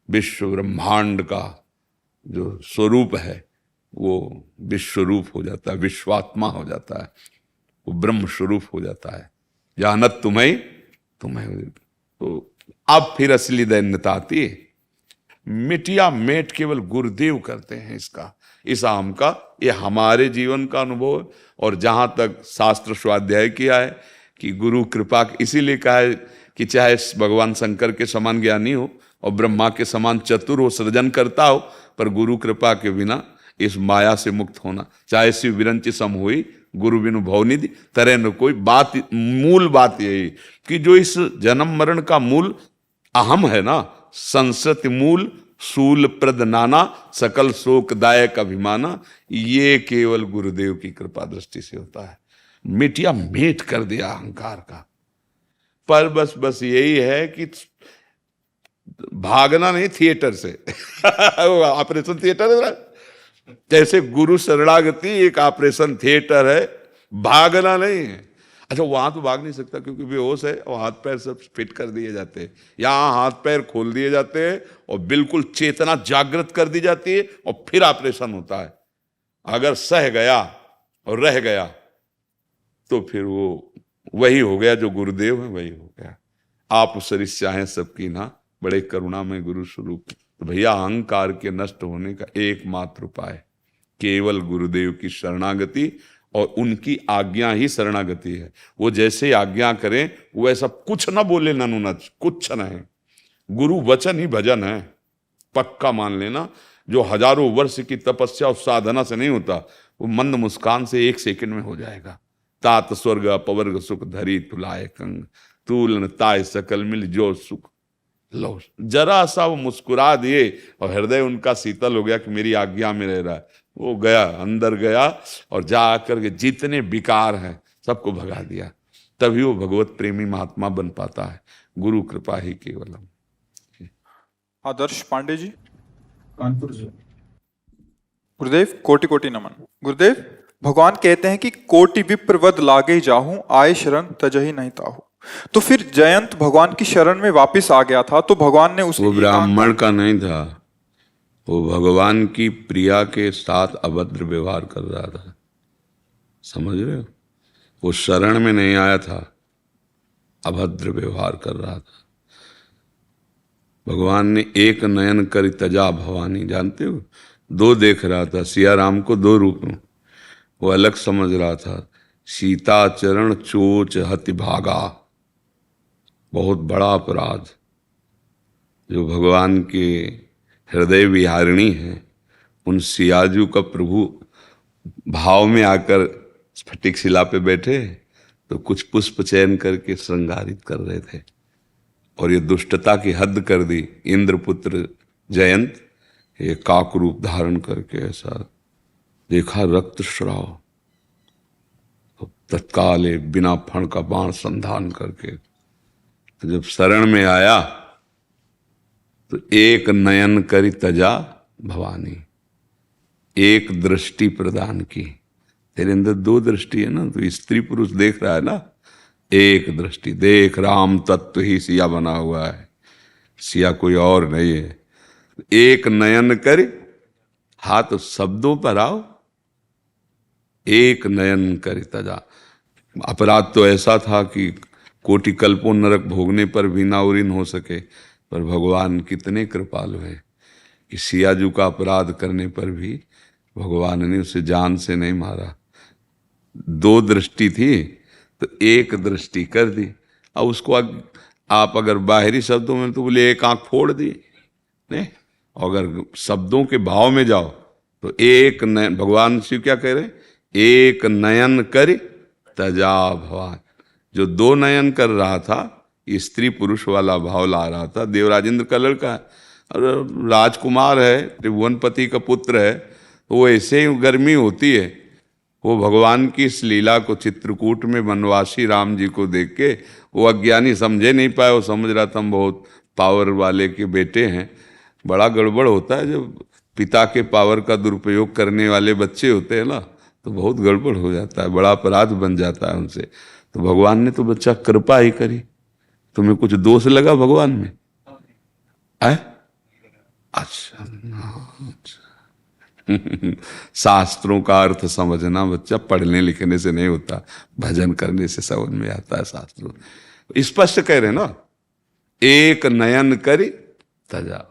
विश्व ब्रह्मांड का जो स्वरूप है वो विश्वरूप हो जाता है, विश्वात्मा हो जाता है, वो ब्रह्म स्वरूप हो जाता है। जानत तुम्हें तुम्हें। तो अब फिर असली दैन्यता आती है। मिटिया मेट केवल गुरुदेव करते हैं इसका, इस आम का। ये हमारे जीवन का अनुभव है। और जहां तक शास्त्र स्वाध्याय किया है कि गुरु कृपा, इसीलिए कहा है कि चाहे भगवान शंकर के समान ज्ञानी हो और ब्रह्मा के समान चतुर हो, सृजन करता हो, पर गुरु कृपा के बिना इस माया से मुक्त होना। चाहे शिव विरंच सम हुई गुरु बिनु भवनिधि तरह न कोई। बात, मूल बात यही कि जो इस जन्म मरण का मूल अहम है ना, संसत मूल सूल प्रद नाना सकल शोक दायक अभिमाना, ये केवल गुरुदेव की कृपा दृष्टि से होता है। मिटिया मेट कर दिया अहंकार का। पर बस यही है कि भागना नहीं थिएटर से। ऑपरेशन थिएटर है ना, जैसे गुरु शरणागति एक ऑपरेशन थिएटर है, भागना नहीं है। अच्छा, वहां तो भाग नहीं सकता क्योंकि बेहोश है और हाथ पैर सब फिट कर दिए जाते हैं। यहाँ हाथ पैर खोल दिए जाते हैं और बिल्कुल चेतना जागृत कर दी जाती है और फिर ऑपरेशन होता है। अगर सह गया और रह गया तो फिर वो वही हो गया जो गुरुदेव है, वही हो गया। आप सरिस चाहें सबकी ना, बड़े करुणा में गुरु स्वरूप। तो भैया, अहंकार के नष्ट होने का एकमात्र उपाय केवल गुरुदेव की शरणागति और उनकी आज्ञा ही शरणागति है। वो जैसे आज्ञा करें वैसा कुछ ना बोले, ननुनच कुछ नहीं। गुरु वचन ही भजन है, पक्का मान लेना। जो हजारों वर्ष की तपस्या और साधना से नहीं होता, वो मंद मुस्कान से 1 सेकंड में हो जाएगा। तात स्वर्ग अपवर्ग सुख धरी तुलाए कंग, तूलन ताय सकल मिल जो सुख लो। जरा सा वो मुस्कुरा दिए और हृदय उनका शीतल हो गया कि मेरी आज्ञा में रह रहा है। वो गया, अंदर गया और जा आकर के जितने विकार हैं सबको भगा दिया। तभी वो भगवत प्रेमी महात्मा बन पाता है। गुरु कृपा ही केवलम। आदर्श पांडे जी, कानपुर से। गुरुदेव कोटि कोटि नमन। गुरुदेव, भगवान कहते हैं कि कोटि विप्रवद लागे जाहूं, आए शरण तजहि नहीं ताहू। तो फिर जयंत भगवान की शरण में वापस आ गया था, तो भगवान ने उसे, वो ब्राह्मण का नहीं था, वो भगवान की प्रिया के साथ अभद्र व्यवहार कर रहा था। समझ रहे हो? वो शरण में नहीं आया था, अभद्र व्यवहार कर रहा था। भगवान ने एक नयन कर तजा भवानी, जानते हो, 2 देख रहा था सिया राम को 2 रूप में। वो अलग समझ रहा था। सीता चरण चोच हति भागा, बहुत बड़ा अपराध। जो भगवान के हृदय विहारिणी है, उन सियाजू का प्रभु भाव में आकर स्फटिक शिला पे बैठे तो कुछ पुष्प चयन करके श्रृंगारित कर रहे थे। और ये दुष्टता की हद कर दी। इंद्रपुत्र जयंत ये काक रूप धारण करके ऐसा देखा, रक्त श्राव, तो तत्काल बिना फण का बाण संधान करके तो जब शरण में आया तो एक नयन करी तजा भवानी, एक दृष्टि प्रदान की। तेरे अंदर 2 दृष्टि है ना, तो स्त्री पुरुष देख रहा है ना, एक दृष्टि देख। राम तत्व ही सिया बना हुआ है, सिया कोई और नहीं है। एक नयन कर, हाथ शब्दों पर आओ, एक नयन कर तजा। अपराध तो ऐसा था कि कोटि कल्पों नरक भोगने पर भी ना उरीन हो सके, पर भगवान कितने कृपालु हैं कि सियाजू का अपराध करने पर भी भगवान ने उसे जान से नहीं मारा। 2 दृष्टि थी तो एक दृष्टि कर दी। अब उसको आप अगर बाहरी शब्दों में तो बोले एक आंख फोड़ दी, नहीं, अगर शब्दों के भाव में जाओ तो एक नयन। भगवान शिव क्या कह रहे हैं? एक नयन कर तजा भवान। जो दो नयन कर रहा था, स्त्री पुरुष वाला भाव ला रहा था। देवराजेंद्र का लड़का है और राजकुमार है, त्रिभुवनपति का पुत्र है, तो वो ऐसे ही गर्मी होती है। वो भगवान की इस लीला को चित्रकूट में वनवासी राम जी को देख के वो अज्ञानी समझे नहीं पाए। वो समझ रहा था हम बहुत पावर वाले के बेटे हैं। बड़ा गड़बड़ होता है जब पिता के पावर का दुरुपयोग करने वाले बच्चे होते हैं ना, तो बहुत गड़बड़ हो जाता है, बड़ा अपराध बन जाता है उनसे। तो भगवान ने तो बच्चा कृपा ही करी। तुम्हें कुछ दोष लगा भगवान में? है? अच्छा, शास्त्रों का अर्थ समझना बच्चा पढ़ने लिखने से नहीं होता, भजन करने से समझ में आता है। शास्त्रों स्पष्ट कह रहे ना, एक नयन करि तजा।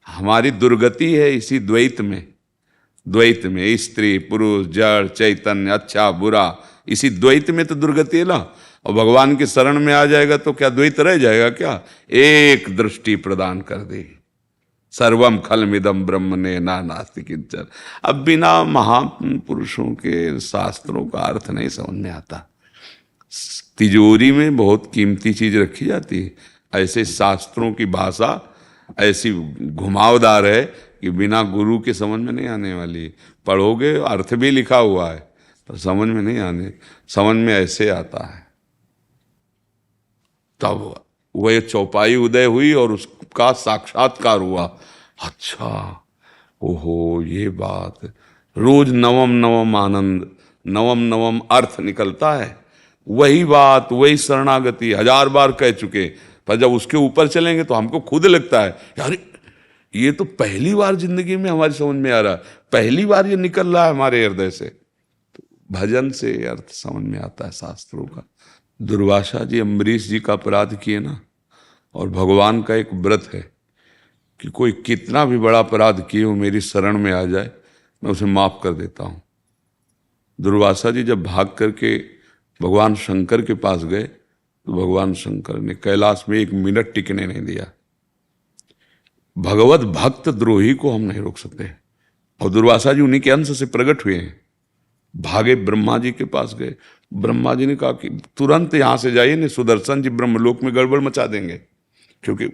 हमारी दुर्गति है इसी द्वैत में। द्वैत में स्त्री पुरुष जड़ चैतन्य अच्छा बुरा, इसी द्वैत में तो दुर्गति है ना। और भगवान की शरण में आ जाएगा तो क्या द्वैत रह जाएगा क्या? एक दृष्टि प्रदान कर दे, सर्वम खलमिदम ब्रह्म ने ना नास्ति किंचन। अब बिना महापुरुषों के शास्त्रों का अर्थ नहीं समझ में आता। तिजोरी में बहुत कीमती चीज रखी जाती है, ऐसे शास्त्रों की भाषा ऐसी घुमावदार है कि बिना गुरु के समझ में नहीं आने वाली। पढ़ोगे अर्थ भी लिखा हुआ है पर समझ में नहीं आने, समझ में ऐसे आता है। तब वह चौपाई उदय हुई और उसका साक्षात्कार हुआ। अच्छा, ओहो ये बात, रोज नवम नवम आनंद, नवम नवम अर्थ निकलता है। वही बात, वही शरणागति 1000 बार कह चुके, पर जब उसके ऊपर चलेंगे तो हमको खुद लगता है यार ये तो पहली बार जिंदगी में हमारी समझ में आ रहा है, पहली बार ये निकल रहा है हमारे हृदय से। तो भजन से अर्थ समझ में आता है शास्त्रों का। दुर्वासा जी अम्बरीश जी का अपराध किए ना, और भगवान का एक व्रत है कि कोई कितना भी बड़ा अपराध किए हो मेरी शरण में आ जाए, मैं उसे माफ कर देता हूं। दुर्वासा जी जब भाग करके भगवान शंकर के पास गए तो भगवान शंकर ने कैलाश में 1 मिनट टिकने नहीं दिया। भगवत भक्त द्रोही को हम नहीं रोक सकते। और दुर्वासा जी उन्हीं के अंश से प्रकट हुए हैं। भागे ब्रह्मा जी के पास गए, ब्रह्मा जी ने कहा कि तुरंत यहां से जाइए, नहीं सुदर्शन जी ब्रह्मलोक में गड़बड़ मचा देंगे, क्योंकि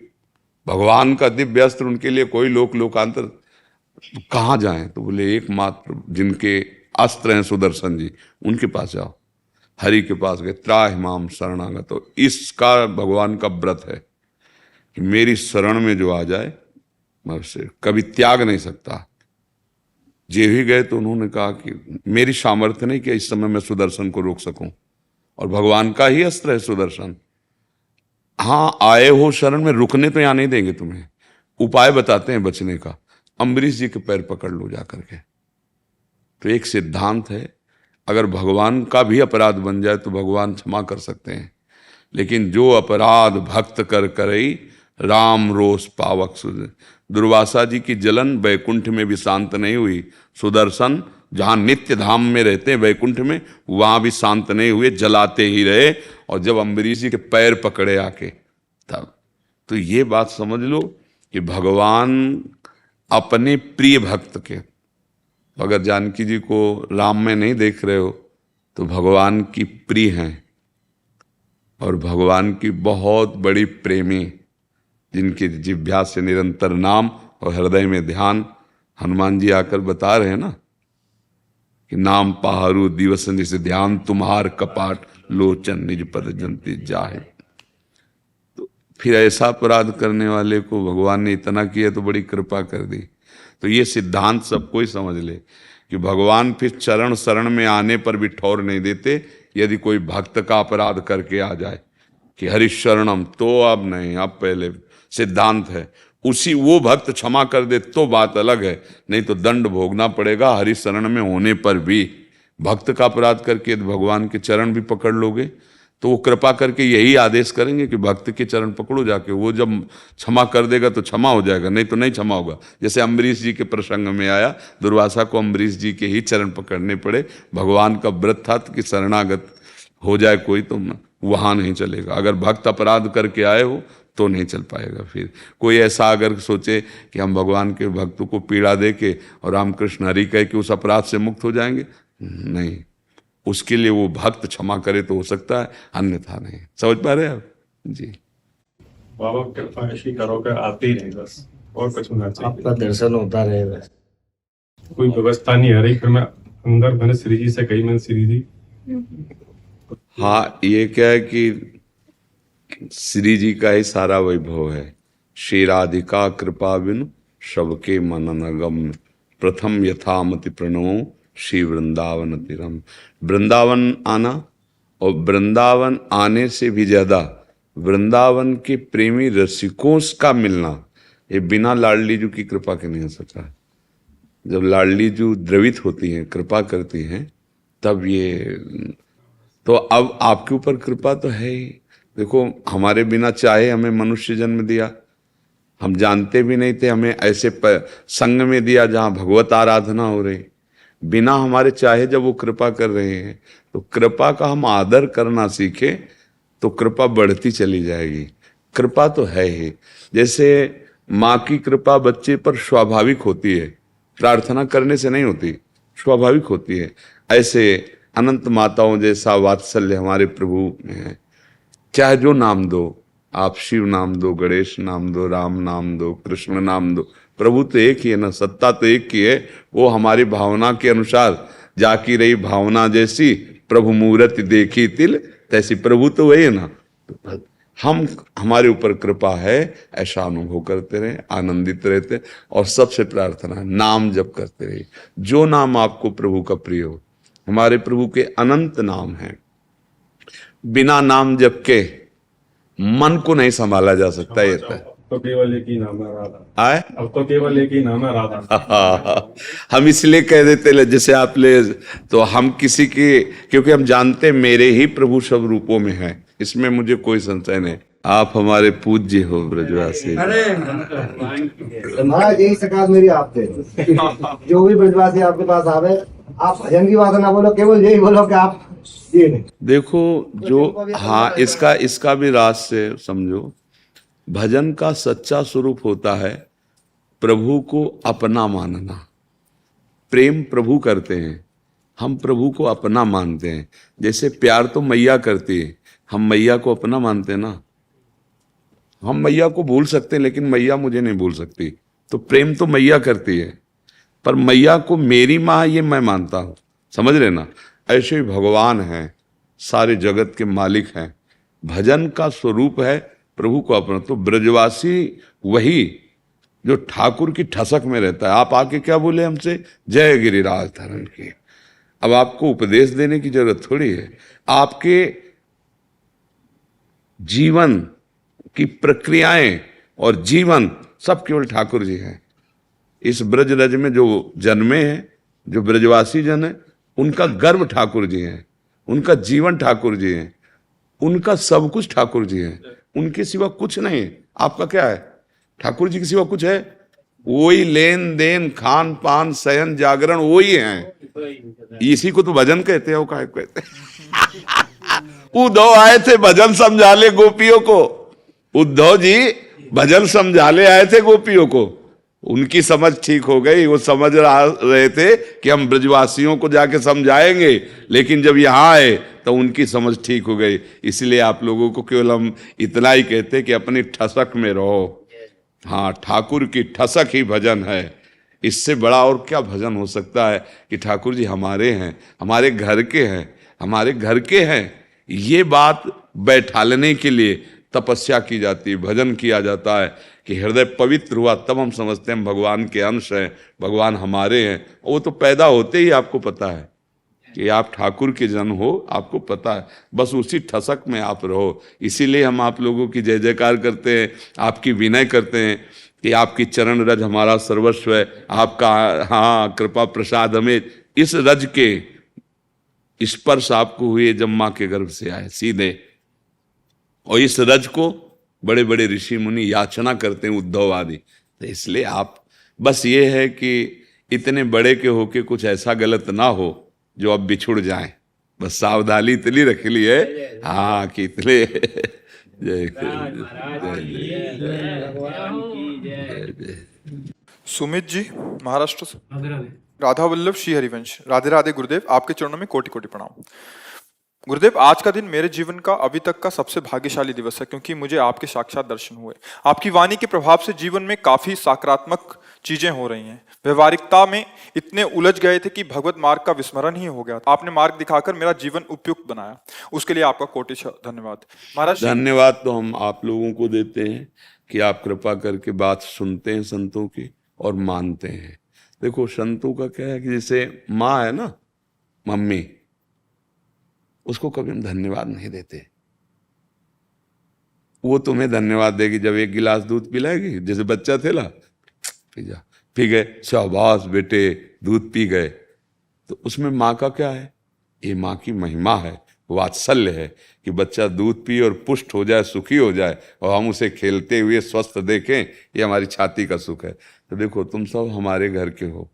भगवान का दिव्य अस्त्र उनके लिए कोई लोकांतर। तो कहाँ जाएं? तो बोले एकमात्र जिनके अस्त्र हैं सुदर्शन जी, उनके पास जाओ। हरि के पास गए, त्राहि माम शरणागत। तो इसका भगवान का व्रत है कि मेरी शरण में जो आ जाए मैं उसे कभी त्याग नहीं सकता। जे ही गए तो उन्होंने कहा कि मेरी सामर्थ्य नहीं कि इस समय मैं सुदर्शन को रोक सकूं, और भगवान का ही अस्त्र है सुदर्शन। हाँ, आए हो शरण में, रुकने तो यहां नहीं देंगे तुम्हें, उपाय बताते हैं बचने का। अम्बरीश जी के पैर पकड़ लो जा करके। तो एक सिद्धांत है, अगर भगवान का भी अपराध बन जाए तो भगवान क्षमा कर सकते हैं, लेकिन जो अपराध भक्त कर करई राम रोष पावक सुध। दुर्वासा जी की जलन वैकुंठ में भी शांत नहीं हुई। सुदर्शन जहां नित्य धाम में रहते हैं वैकुंठ में, वहां भी शांत नहीं हुए, जलाते ही रहे। और जब अम्बरीश जी के पैर पकड़े आके तब, तो ये बात समझ लो कि भगवान अपने प्रिय भक्त के, अगर जानकी जी को राम में नहीं देख रहे हो तो भगवान की प्रिय हैं और भगवान की बहुत बड़ी प्रेमी, जिनके जिह्वा से निरंतर नाम और हृदय में ध्यान। हनुमान जी आकर बता रहे हैं ना कि नाम पहारू दिवस निस ध्यान, तुम्हार कपाट लोचन निज पद जंती जाहे। तो फिर ऐसा अपराध करने वाले को भगवान ने इतना किया तो बड़ी कृपा कर दी। तो ये सिद्धांत सबको ही समझ ले कि भगवान फिर चरण शरण में आने पर भी ठौर नहीं देते। यदि कोई भक्त का अपराध करके आ जाए कि हरिशरणम, तो अब नहीं, अब पहले सिद्धांत है उसी वो भक्त क्षमा कर दे तो बात अलग है, नहीं तो दंड भोगना पड़ेगा। हरिशरण में होने पर भी भक्त का अपराध करके भगवान के चरण भी पकड़ लोगे तो वो कृपा करके यही आदेश करेंगे कि भक्त के चरण पकड़ो जाके, वो जब क्षमा कर देगा तो क्षमा हो जाएगा, नहीं तो नहीं क्षमा होगा। जैसे अम्बरीश जी के प्रसंग में आया, दुर्वासा को अम्बरीश जी के ही चरण पकड़ने पड़े। भगवान का व्रत था कि शरणागत हो जाए कोई तो वहां नहीं चलेगा। अगर भक्त अपराध करके आए हो तो नहीं चल पाएगा। फिर कोई ऐसा अगर सोचे कि हम भगवान के भक्तों को पीड़ा दे के और रामकृष्ण हरि कह के उस अपराध से मुक्त हो जाएंगे, नहीं, उसके लिए वो भक्त क्षमा करे तो हो सकता है, अन्यथा नहीं। समझ पा रहे हैं आप जी? बाबा कृपा ऐसी करो कि आते ही रहे बस, और कुछ होना चाहिए। आपका दर्शन होता रहे बस। कोई व्यवस्था नहीं आ रही, फिर मैं अंदर मैंने श्री जी से कही, मैंने श्री जी हाँ, ये क्या है कि श्री जी का ही सारा वैभव है। श्री राधिका कृपा बिनु सबके मनन अगम्य, प्रथम यथामति प्रणवो श्री वृंदावन तिरम। वृंदावन आना, और वृंदावन आने से भी ज्यादा वृंदावन के प्रेमी रसिकों का मिलना, ये बिना लाडली जी की कृपा के नहीं हो सकता। जब लाडली जी द्रवित होती हैं, कृपा करती हैं, तब ये तो अब आपके ऊपर कृपा तो है ही। देखो, हमारे बिना चाहे हमें मनुष्य जन्म दिया, हम जानते भी नहीं थे, हमें ऐसे संग में दिया जहाँ भगवत आराधना हो रही। बिना हमारे चाहे जब वो कृपा कर रहे हैं, तो कृपा का हम आदर करना सीखे तो कृपा बढ़ती चली जाएगी। कृपा तो है ही। जैसे माँ की कृपा बच्चे पर स्वाभाविक होती है, प्रार्थना करने से नहीं होती, स्वाभाविक होती है। ऐसे अनंत माताओं जैसा वात्सल्य हमारे प्रभु में है। चाहे जो नाम दो आप, शिव नाम दो, गणेश नाम दो, राम नाम दो, कृष्ण नाम दो, प्रभु तो एक ही है ना, सत्ता तो एक ही है। वो हमारी भावना के अनुसार जाकी रही भावना जैसी, प्रभु मूर्ति देखी तिल तैसी। प्रभु तो वही है ना। हम हमारे ऊपर कृपा है ऐसा अनुभव करते रहे, आनंदित रहते। और सबसे प्रार्थना है, नाम जप करते रहिए, जो नाम आपको प्रभु का प्रिय हो। हमारे प्रभु के अनंत नाम हैं, बिना नाम जप के मन को नहीं संभाला जा सकता। ये तो केवल एक ही नाम है राधा। आए अब तो केवल एक ही नाम है राधा। हम इसलिए कह देते जैसे आप ले, तो हम किसी की, क्योंकि हम जानते मेरे ही प्रभु सब रूपों में है, इसमें मुझे कोई संशय नहीं। आप हमारे पूज्य हो ब्रजवासी। महाराज यही सकाल मेरी आपसे, जो भी ब्रजवासी आपके पास आवे, आप भजन की बात ना बोलो, केवल यही बोलो कि आप ये नहीं। देखो जो, हाँ, इसका भी राज से समझो। भजन का सच्चा स्वरूप होता है प्रभु को अपना मानना। प्रेम प्रभु करते हैं, हम प्रभु को अपना मानते हैं। जैसे प्यार तो मैया करती है, हम मैया को अपना मानते हैं ना। हम मैया को भूल सकते हैं, लेकिन मैया मुझे नहीं भूल सकती। तो प्रेम तो मैया करती है, पर मैया को मेरी माँ ये मैं मानता हूँ। समझ रहे ना? ऐसे ही भगवान हैं, सारे जगत के मालिक हैं। भजन का स्वरूप है प्रभु को अपना। तो ब्रजवासी वही जो ठाकुर की ठसक में रहता है। आप आके क्या बोले हमसे, जय गिरिराज धरण की। अब आपको उपदेश देने की जरूरत थोड़ी है। आपके जीवन की प्रक्रियाएं और जीवन सब केवल ठाकुर जी हैं। इस ब्रज रज में जो जन्मे हैं, जो ब्रजवासी जन है, उनका गर्व ठाकुर जी हैं, उनका जीवन ठाकुर जी हैं, उनका सब कुछ ठाकुर जी हैं। उनके सिवा कुछ नहीं है। आपका क्या है? ठाकुर जी के सिवा कुछ है? वही लेन देन खान पान शयन जागरण वही हैं। इसी को तो भजन कहते हैं। वो काय कहते हैं? उद्धव आए थे भजन समझा ले गोपियों को। उद्धव जी भजन समझा ले आए थे गोपियों को। उनकी समझ ठीक हो गई, वो समझ रहे थे कि हम ब्रजवासियों को जाके समझाएंगे, लेकिन जब यहाँ आए तो उनकी समझ ठीक हो गई। इसलिए आप लोगों को केवल हम इतना ही कहते कि अपनी ठसक में रहो। हाँ, ठाकुर की ठसक ही भजन है। इससे बड़ा और क्या भजन हो सकता है कि ठाकुर जी हमारे हैं, हमारे घर के हैं, हमारे घर के हैं। ये बात बैठालने के लिए तपस्या की जाती है, भजन किया जाता है कि हृदय पवित्र हुआ, तब हम समझते हैं भगवान के अंश हैं, भगवान हमारे हैं। वो तो पैदा होते ही आपको पता है कि आप ठाकुर के जन हो, आपको पता है। बस उसी ठसक में आप रहो। इसीलिए हम आप लोगों की जय जयकार करते हैं, आपकी विनय करते हैं कि आपकी चरण रज हमारा सर्वस्व है। आपका हाँ कृपा प्रसाद हमें इस रज के स्पर्श आपको हुए जब माँ के गर्भ से आए सीधे। और इस रज को बड़े बड़े ऋषि मुनि याचना करते हैं, उद्धव आदि। तो इसलिए आप बस ये है कि इतने बड़े के होके कुछ ऐसा गलत ना हो जो अब बिछुड़ जाए। बस सावधानी इतनी रख ली है हाँ कि इतने जय सुमित जी महाराष्ट्र से। राधे राधे। राधा वल्लभ श्री हरिवंश। राधे राधे गुरुदेव, आपके चरणों में कोटि कोटि प्रणाम। गुरुदेव, आज का दिन मेरे जीवन का अभी तक का सबसे भाग्यशाली दिवस है, क्योंकि मुझे आपके साक्षात दर्शन हुए। आपकी वाणी के प्रभाव से जीवन में काफी सकारात्मक चीजें हो रही हैं। व्यवहारिकता में इतने उलझ गए थे कि भगवत मार्ग का विस्मरण ही हो गया। आपने मार्ग दिखाकर मेरा जीवन उपयुक्त बनाया, उसके लिए आपका कोटि धन्यवाद। महाराज, धन्यवाद तो हम आप लोगों को देते हैं कि आप कृपा करके बात सुनते हैं संतों की और मानते हैं। देखो, संतों का क्या है कि जैसे माँ है ना, मम्मी, उसको कभी हम धन्यवाद नहीं देते। वो तुम्हें धन्यवाद देगी जब एक गिलास दूध पिलाएगी, जैसे बच्चा थे ना, पी जा, पी गए, शाबाश बेटे, दूध पी गए। तो उसमें माँ का क्या है? ये माँ की महिमा है, वात्सल्य है कि बच्चा दूध पी और पुष्ट हो जाए, सुखी हो जाए, और हम उसे खेलते हुए स्वस्थ देखें, ये हमारी छाती का सुख है। तो देखो, तुम सब हमारे घर के हो,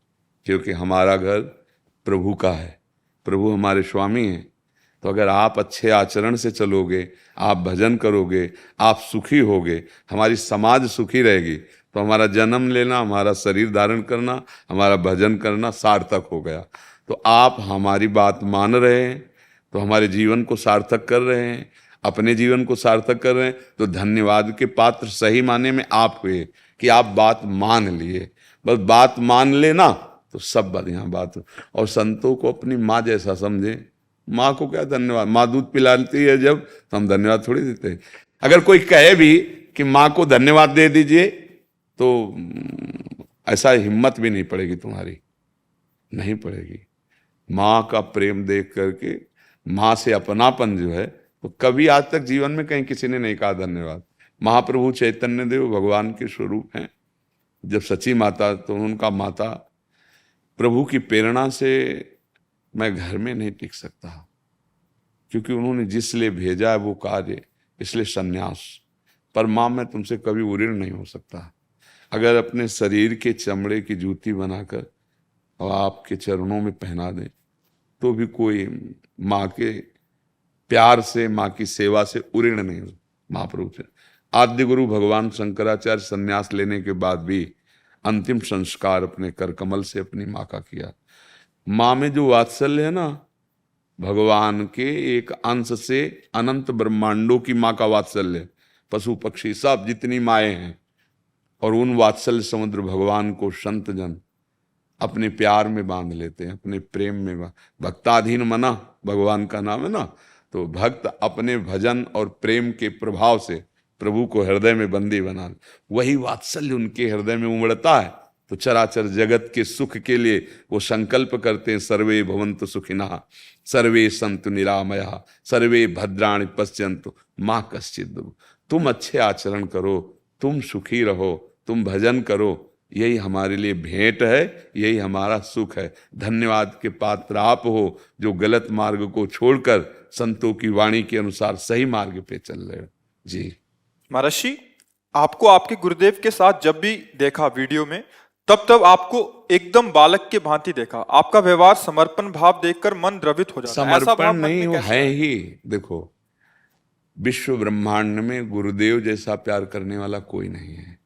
क्योंकि हमारा घर प्रभु का है, प्रभु हमारे स्वामी हैं। तो अगर आप अच्छे आचरण से चलोगे, आप भजन करोगे, आप सुखी होगे, हमारी समाज सुखी रहेगी, तो हमारा जन्म लेना, हमारा शरीर धारण करना, हमारा भजन करना सार्थक हो गया। तो आप हमारी बात मान रहे हैं, तो हमारे जीवन को सार्थक कर रहे हैं, अपने जीवन को सार्थक कर रहे हैं। तो धन्यवाद के पात्र सही माने में आप हुए कि आप बात मान लिए। बस बात मान लेना तो सब बढ़िया बात। और संतों को अपनी माँ जैसा समझे। माँ को क्या धन्यवाद, माँ दूध पिलाती है जब, तो हम धन्यवाद थोड़ी देते हैं। अगर कोई कहे भी कि माँ को धन्यवाद दे दीजिए, तो ऐसा हिम्मत भी नहीं पड़ेगी, तुम्हारी नहीं पड़ेगी। माँ का प्रेम देख करके, माँ से अपनापन जो है, तो कभी आज तक जीवन में कहीं किसी ने नहीं कहा धन्यवाद। महाप्रभु चैतन्य देव भगवान के स्वरूप हैं। जब सची माता, तो उनका माता प्रभु की प्रेरणा से मैं घर में नहीं टिक सकता, क्योंकि उन्होंने जिस लिए भेजा है वो कार्य, इसलिए सन्यास। पर माँ, मैं तुमसे कभी उऋण नहीं हो सकता। अगर अपने शरीर के चमड़े की जूती बनाकर और आपके चरणों में पहना दें, तो भी कोई माँ के प्यार से, माँ की सेवा से उऋण नहीं हो। महाप्रभु से आद्य गुरु भगवान शंकराचार्य संन्यास लेने के बाद भी अंतिम संस्कार अपने कर कमल से अपनी माँ का किया। माँ में जो वात्सल्य है ना, भगवान के एक अंश से अनंत ब्रह्मांडों की माँ का वात्सल्य, पशु पक्षी सब जितनी माएँ हैं, और उन वात्सल्य समुद्र भगवान को संत जन अपने प्यार में बांध लेते हैं, अपने प्रेम में। भक्ताधीन मना भगवान का नाम है ना, तो भक्त अपने भजन और प्रेम के प्रभाव से प्रभु को हृदय में बंदी बना, वही वात्सल्य उनके हृदय में उमड़ता है। तो चराचर जगत के सुख के लिए वो संकल्प करते हैं, सर्वे भवन्तु सुखिनः, सर्वे सन्तु निरामया, सर्वे भद्राणि पश्यन्तु मा कश्चित् दुःखम्। तुम अच्छे आचरण करो, तुम सुखी रहो, तुम भजन करो, यही हमारे लिए भेंट है, यही हमारा सुख है। धन्यवाद के पात्र आप हो, जो गलत मार्ग को छोड़कर संतों की वाणी के अनुसार सही मार्ग पे चल रहे हो। जी महाराज जी, आपको आपके गुरुदेव के साथ जब भी देखा वीडियो में, तब आपको एकदम बालक के भांति देखा। आपका व्यवहार, समर्पण भाव देखकर मन द्रवित हो जाता है। ऐसा भाव समर्पण मन में नहीं, वो कैसे है ही। देखो, विश्व ब्रह्मांड में गुरुदेव जैसा प्यार करने वाला कोई नहीं है।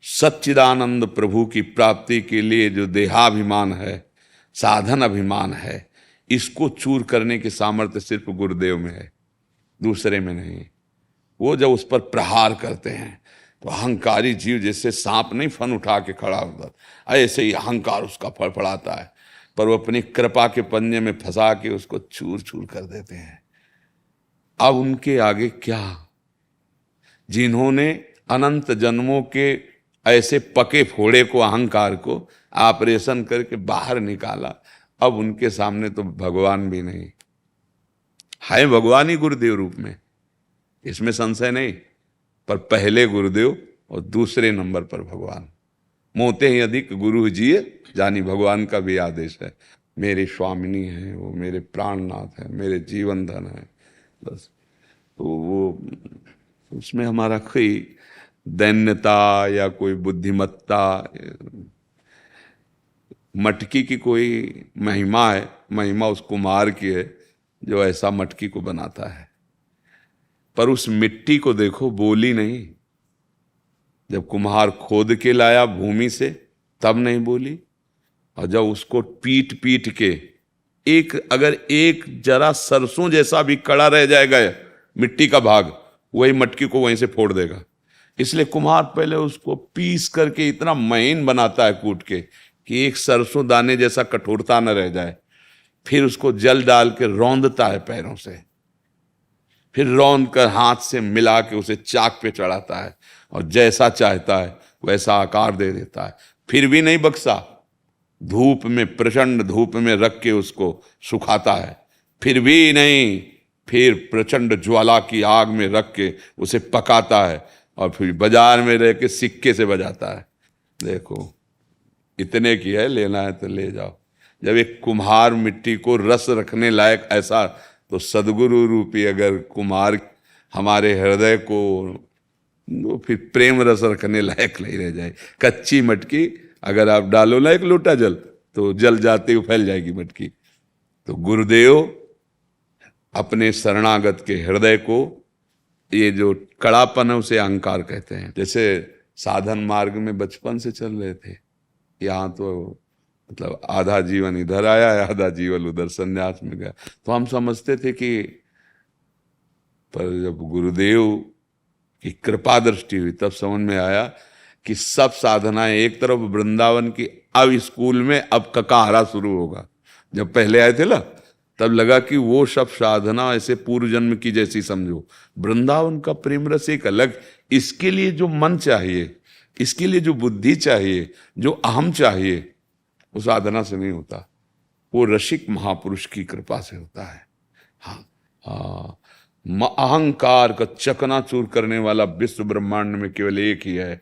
सच्चिदानंद प्रभु की प्राप्ति के लिए जो देहाभिमान है, साधन अभिमान है, इसको चूर करने की सामर्थ्य सिर्फ गुरुदेव में है, दूसरे में नहीं। वो जब उस पर प्रहार करते हैं तो अहंकारी जीव जैसे सांप नहीं फन उठा के खड़ा होता, ऐसे ही अहंकार उसका फड़फड़ाता है, पर वो अपनी कृपा के पंजे में फंसा के उसको चूर चूर कर देते हैं। अब उनके आगे क्या? जिन्होंने अनंत जन्मों के ऐसे पके फोड़े को, अहंकार को ऑपरेशन करके बाहर निकाला, अब उनके सामने तो भगवान भी नहीं है। भगवान ही गुरुदेव रूप में, इसमें संशय नहीं, पर पहले गुरुदेव और दूसरे नंबर पर भगवान। मोते ही अधिक गुरु जिए, जानी भगवान का भी आदेश है। मेरे स्वामिनी है, वो मेरे प्राणनाथ है, मेरे जीवन धन है, बस। तो वो उसमें हमारा कोई दैन्यता या कोई बुद्धिमत्ता, मटकी की कोई महिमा है, महिमा उस कुम्हार की है जो ऐसा मटकी को बनाता है। पर उस मिट्टी को देखो, बोली नहीं। जब कुम्हार खोद के लाया भूमि से, तब नहीं बोली। और जब उसको पीट पीट के अगर एक जरा सरसों जैसा भी कड़ा रह जाएगा मिट्टी का भाग, वही मटकी को वहीं से फोड़ देगा। इसलिए कुम्हार पहले उसको पीस करके इतना महीन बनाता है कूट के कि एक सरसों दाने जैसा कठोरता न रह जाए। फिर उसको जल डाल के रौंदता है पैरों से, फिर रौंद कर हाथ से मिला के उसे चाक पे चढ़ाता है और जैसा चाहता है वैसा आकार दे देता है। फिर भी नहीं बक्सा, धूप में, प्रचंड धूप में रख के उसको सुखाता है, फिर भी नहीं, फिर प्रचंड ज्वाला की आग में रख के उसे पकाता है और फिर बाजार में रह के सिक्के से बजाता है। देखो इतने की है, लेना है तो ले जाओ। जब एक कुम्हार मिट्टी को रस रखने लायक ऐसा, तो सदगुरु रूपी अगर कुम्हार हमारे हृदय को, तो फिर प्रेम रस रखने लायक नहीं रह जाए। कच्ची मटकी अगर आप डालो ना एक लोटा जल, तो जल जाते हुए फैल जाएगी मटकी। तो गुरुदेव अपने शरणागत के हृदय को, ये जो कड़ापन है उसे अहंकार कहते हैं। जैसे साधन मार्ग में बचपन से चल रहे थे, यहाँ तो मतलब आधा जीवन इधर आया है, आधा जीवन उधर संन्यास में गया, तो हम समझते थे कि, पर जब गुरुदेव की कृपा दृष्टि हुई तब समझ में आया कि सब साधनाएं एक तरफ वृंदावन की, अब स्कूल में अब ककाहारा शुरू होगा। जब पहले आए थे ना तब लगा कि वो सब साधना ऐसे पूर्व जन्म की जैसी समझो, वृंदावन का प्रेम रस एक अलग। इसके लिए जो मन चाहिए, इसके लिए जो बुद्धि चाहिए, जो अहम चाहिए, वो साधना से नहीं होता, वो रसिक महापुरुष की कृपा से होता है। हाँ, अहंकार का चकनाचूर करने वाला विश्व ब्रह्मांड में केवल एक ही है,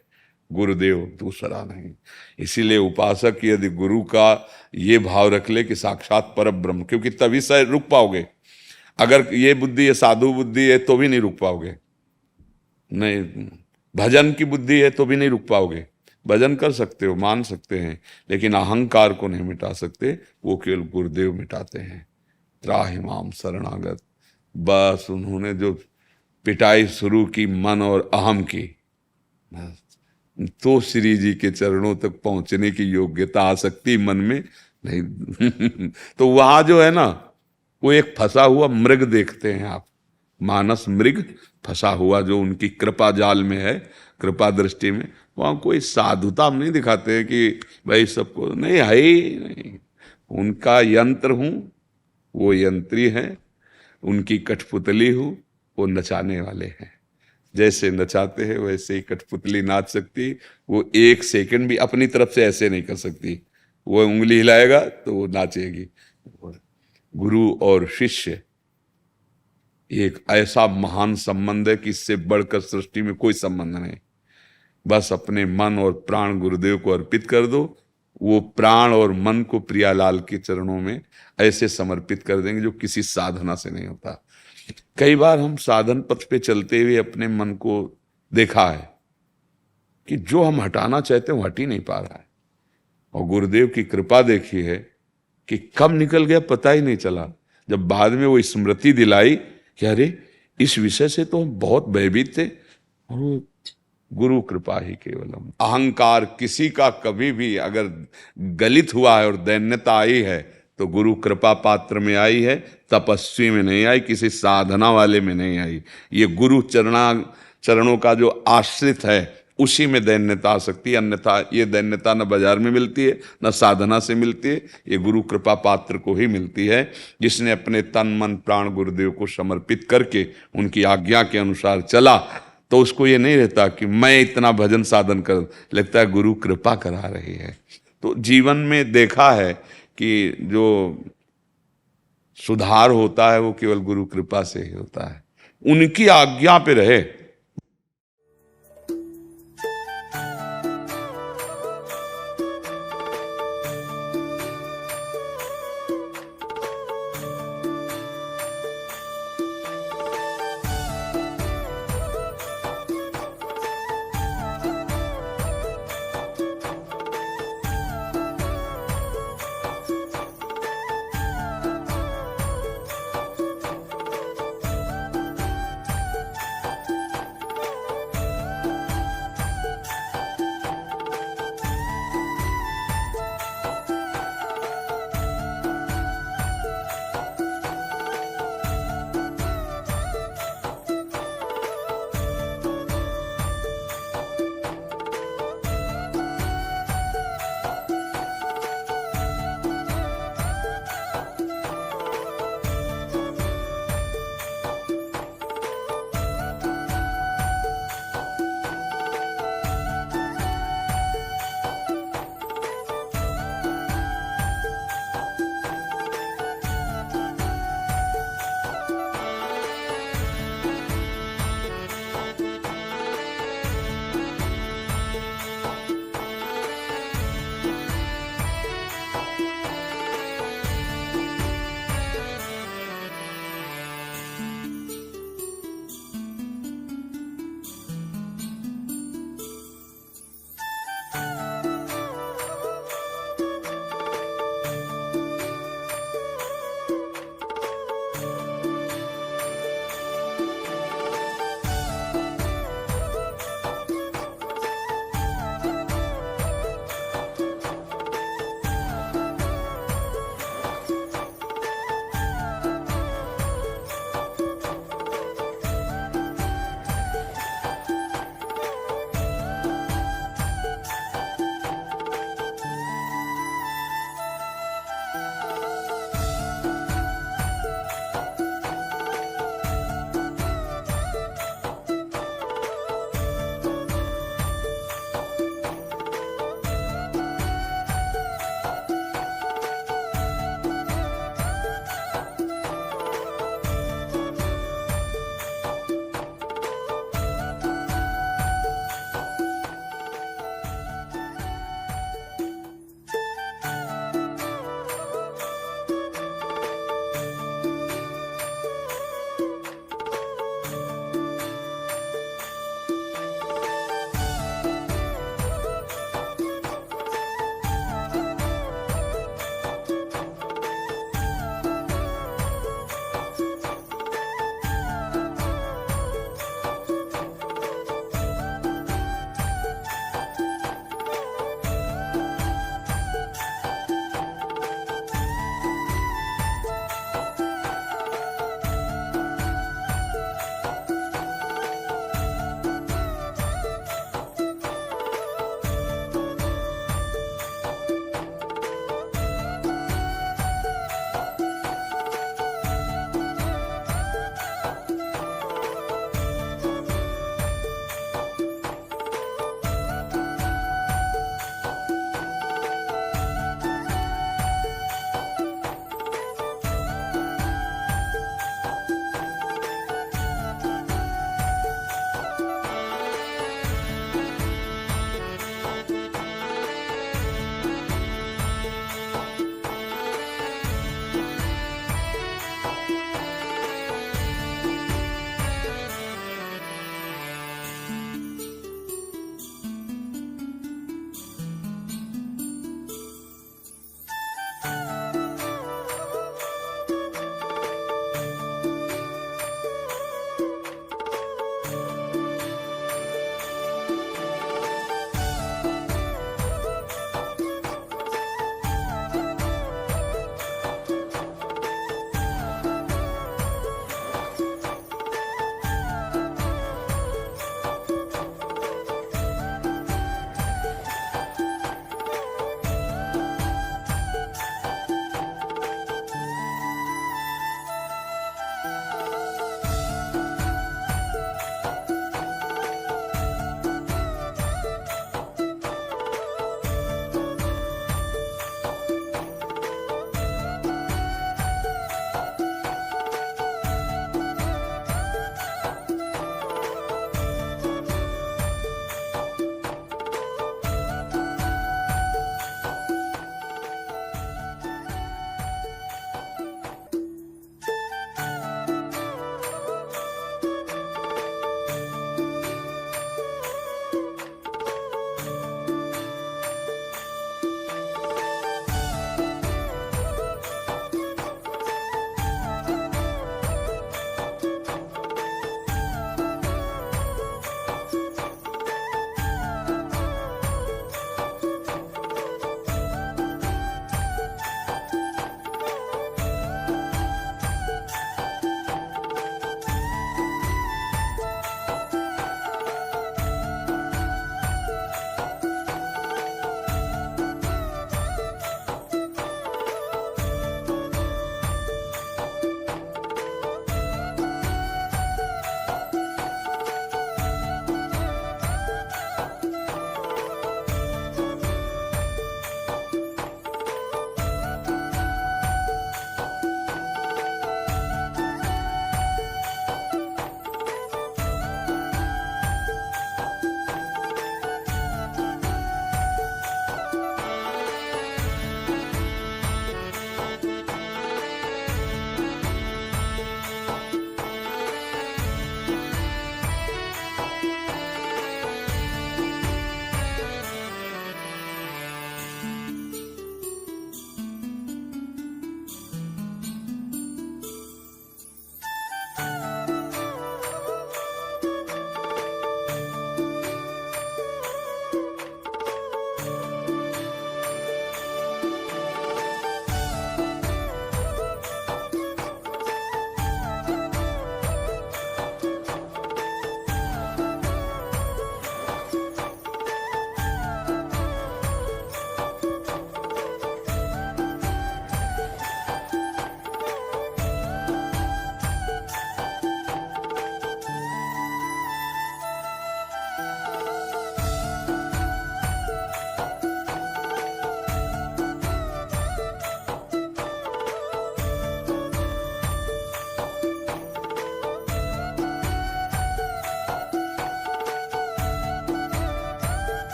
गुरुदेव, दूसरा नहीं। इसीलिए उपासक यदि गुरु का ये भाव रख ले कि साक्षात परब्रह्म, क्योंकि तभी से रुक पाओगे। अगर ये बुद्धि है, साधु बुद्धि है, तो भी नहीं रुक पाओगे। नहीं, भजन की बुद्धि है तो भी नहीं रुक पाओगे। भजन कर सकते हो, मान सकते हैं, लेकिन अहंकार को नहीं मिटा सकते, वो केवल गुरुदेव मिटाते हैं। त्राहि माम शरणागत, बस उन्होंने जो पिटाई शुरू की मन और अहम की, तो श्री जी के चरणों तक पहुंचने की योग्यता आ सकती मन में नहीं। तो वहां जो है ना, वो एक फंसा हुआ मृग देखते हैं आप, मानस मृग फंसा हुआ जो उनकी कृपा जाल में है, कृपा दृष्टि में। वहां कोई साधुता हम नहीं दिखाते हैं कि भाई सबको, नहीं है ही नहीं। उनका यंत्र हूं, वो यंत्री हैं, उनकी कठपुतली हूं, वो नचाने वाले हैं। जैसे नचाते हैं वैसे ही कठपुतली नाच सकती, वो एक सेकंड भी अपनी तरफ से ऐसे नहीं कर सकती। वो उंगली हिलाएगा तो वो नाचेगी। गुरु और शिष्य एक ऐसा महान संबंध है कि इससे बढ़कर सृष्टि में कोई संबंध नहीं। बस अपने मन और प्राण गुरुदेव को अर्पित कर दो, वो प्राण और मन को प्रियालाल के चरणों में ऐसे समर्पित कर देंगे जो किसी साधना से नहीं होता। कई बार हम साधन पथ पे चलते हुए अपने मन को देखा है कि जो हम हटाना चाहते हैं वो हट ही नहीं पा रहा है, और गुरुदेव की कृपा देखी है कि कब निकल गया पता ही नहीं चला। जब बाद में वो स्मृति दिलाई कि अरे इस विषय से तो हम बहुत भयभीत थे, और वो गुरु कृपा ही केवलम। अहंकार किसी का कभी भी अगर गलित हुआ है और दैन्यता आई है तो गुरु कृपा पात्र में आई है, तपस्वी में नहीं आई, किसी साधना वाले में नहीं आई। ये गुरु चरणों का जो आश्रित है उसी में दैन्यता आ सकती है, अन्यथा ये दैन्यता न बाजार में मिलती है न साधना से मिलती है, ये गुरु कृपा पात्र को ही मिलती है, जिसने अपने तन मन प्राण गुरुदेव को समर्पित करके उनकी आज्ञा के अनुसार चला। तो उसको ये नहीं रहता कि मैं इतना भजन साधन कर, लगता है गुरु कृपा करा रही है। तो जीवन में देखा है कि जो सुधार होता है वो केवल गुरु कृपा से ही होता है। उनकी आज्ञा पे रहे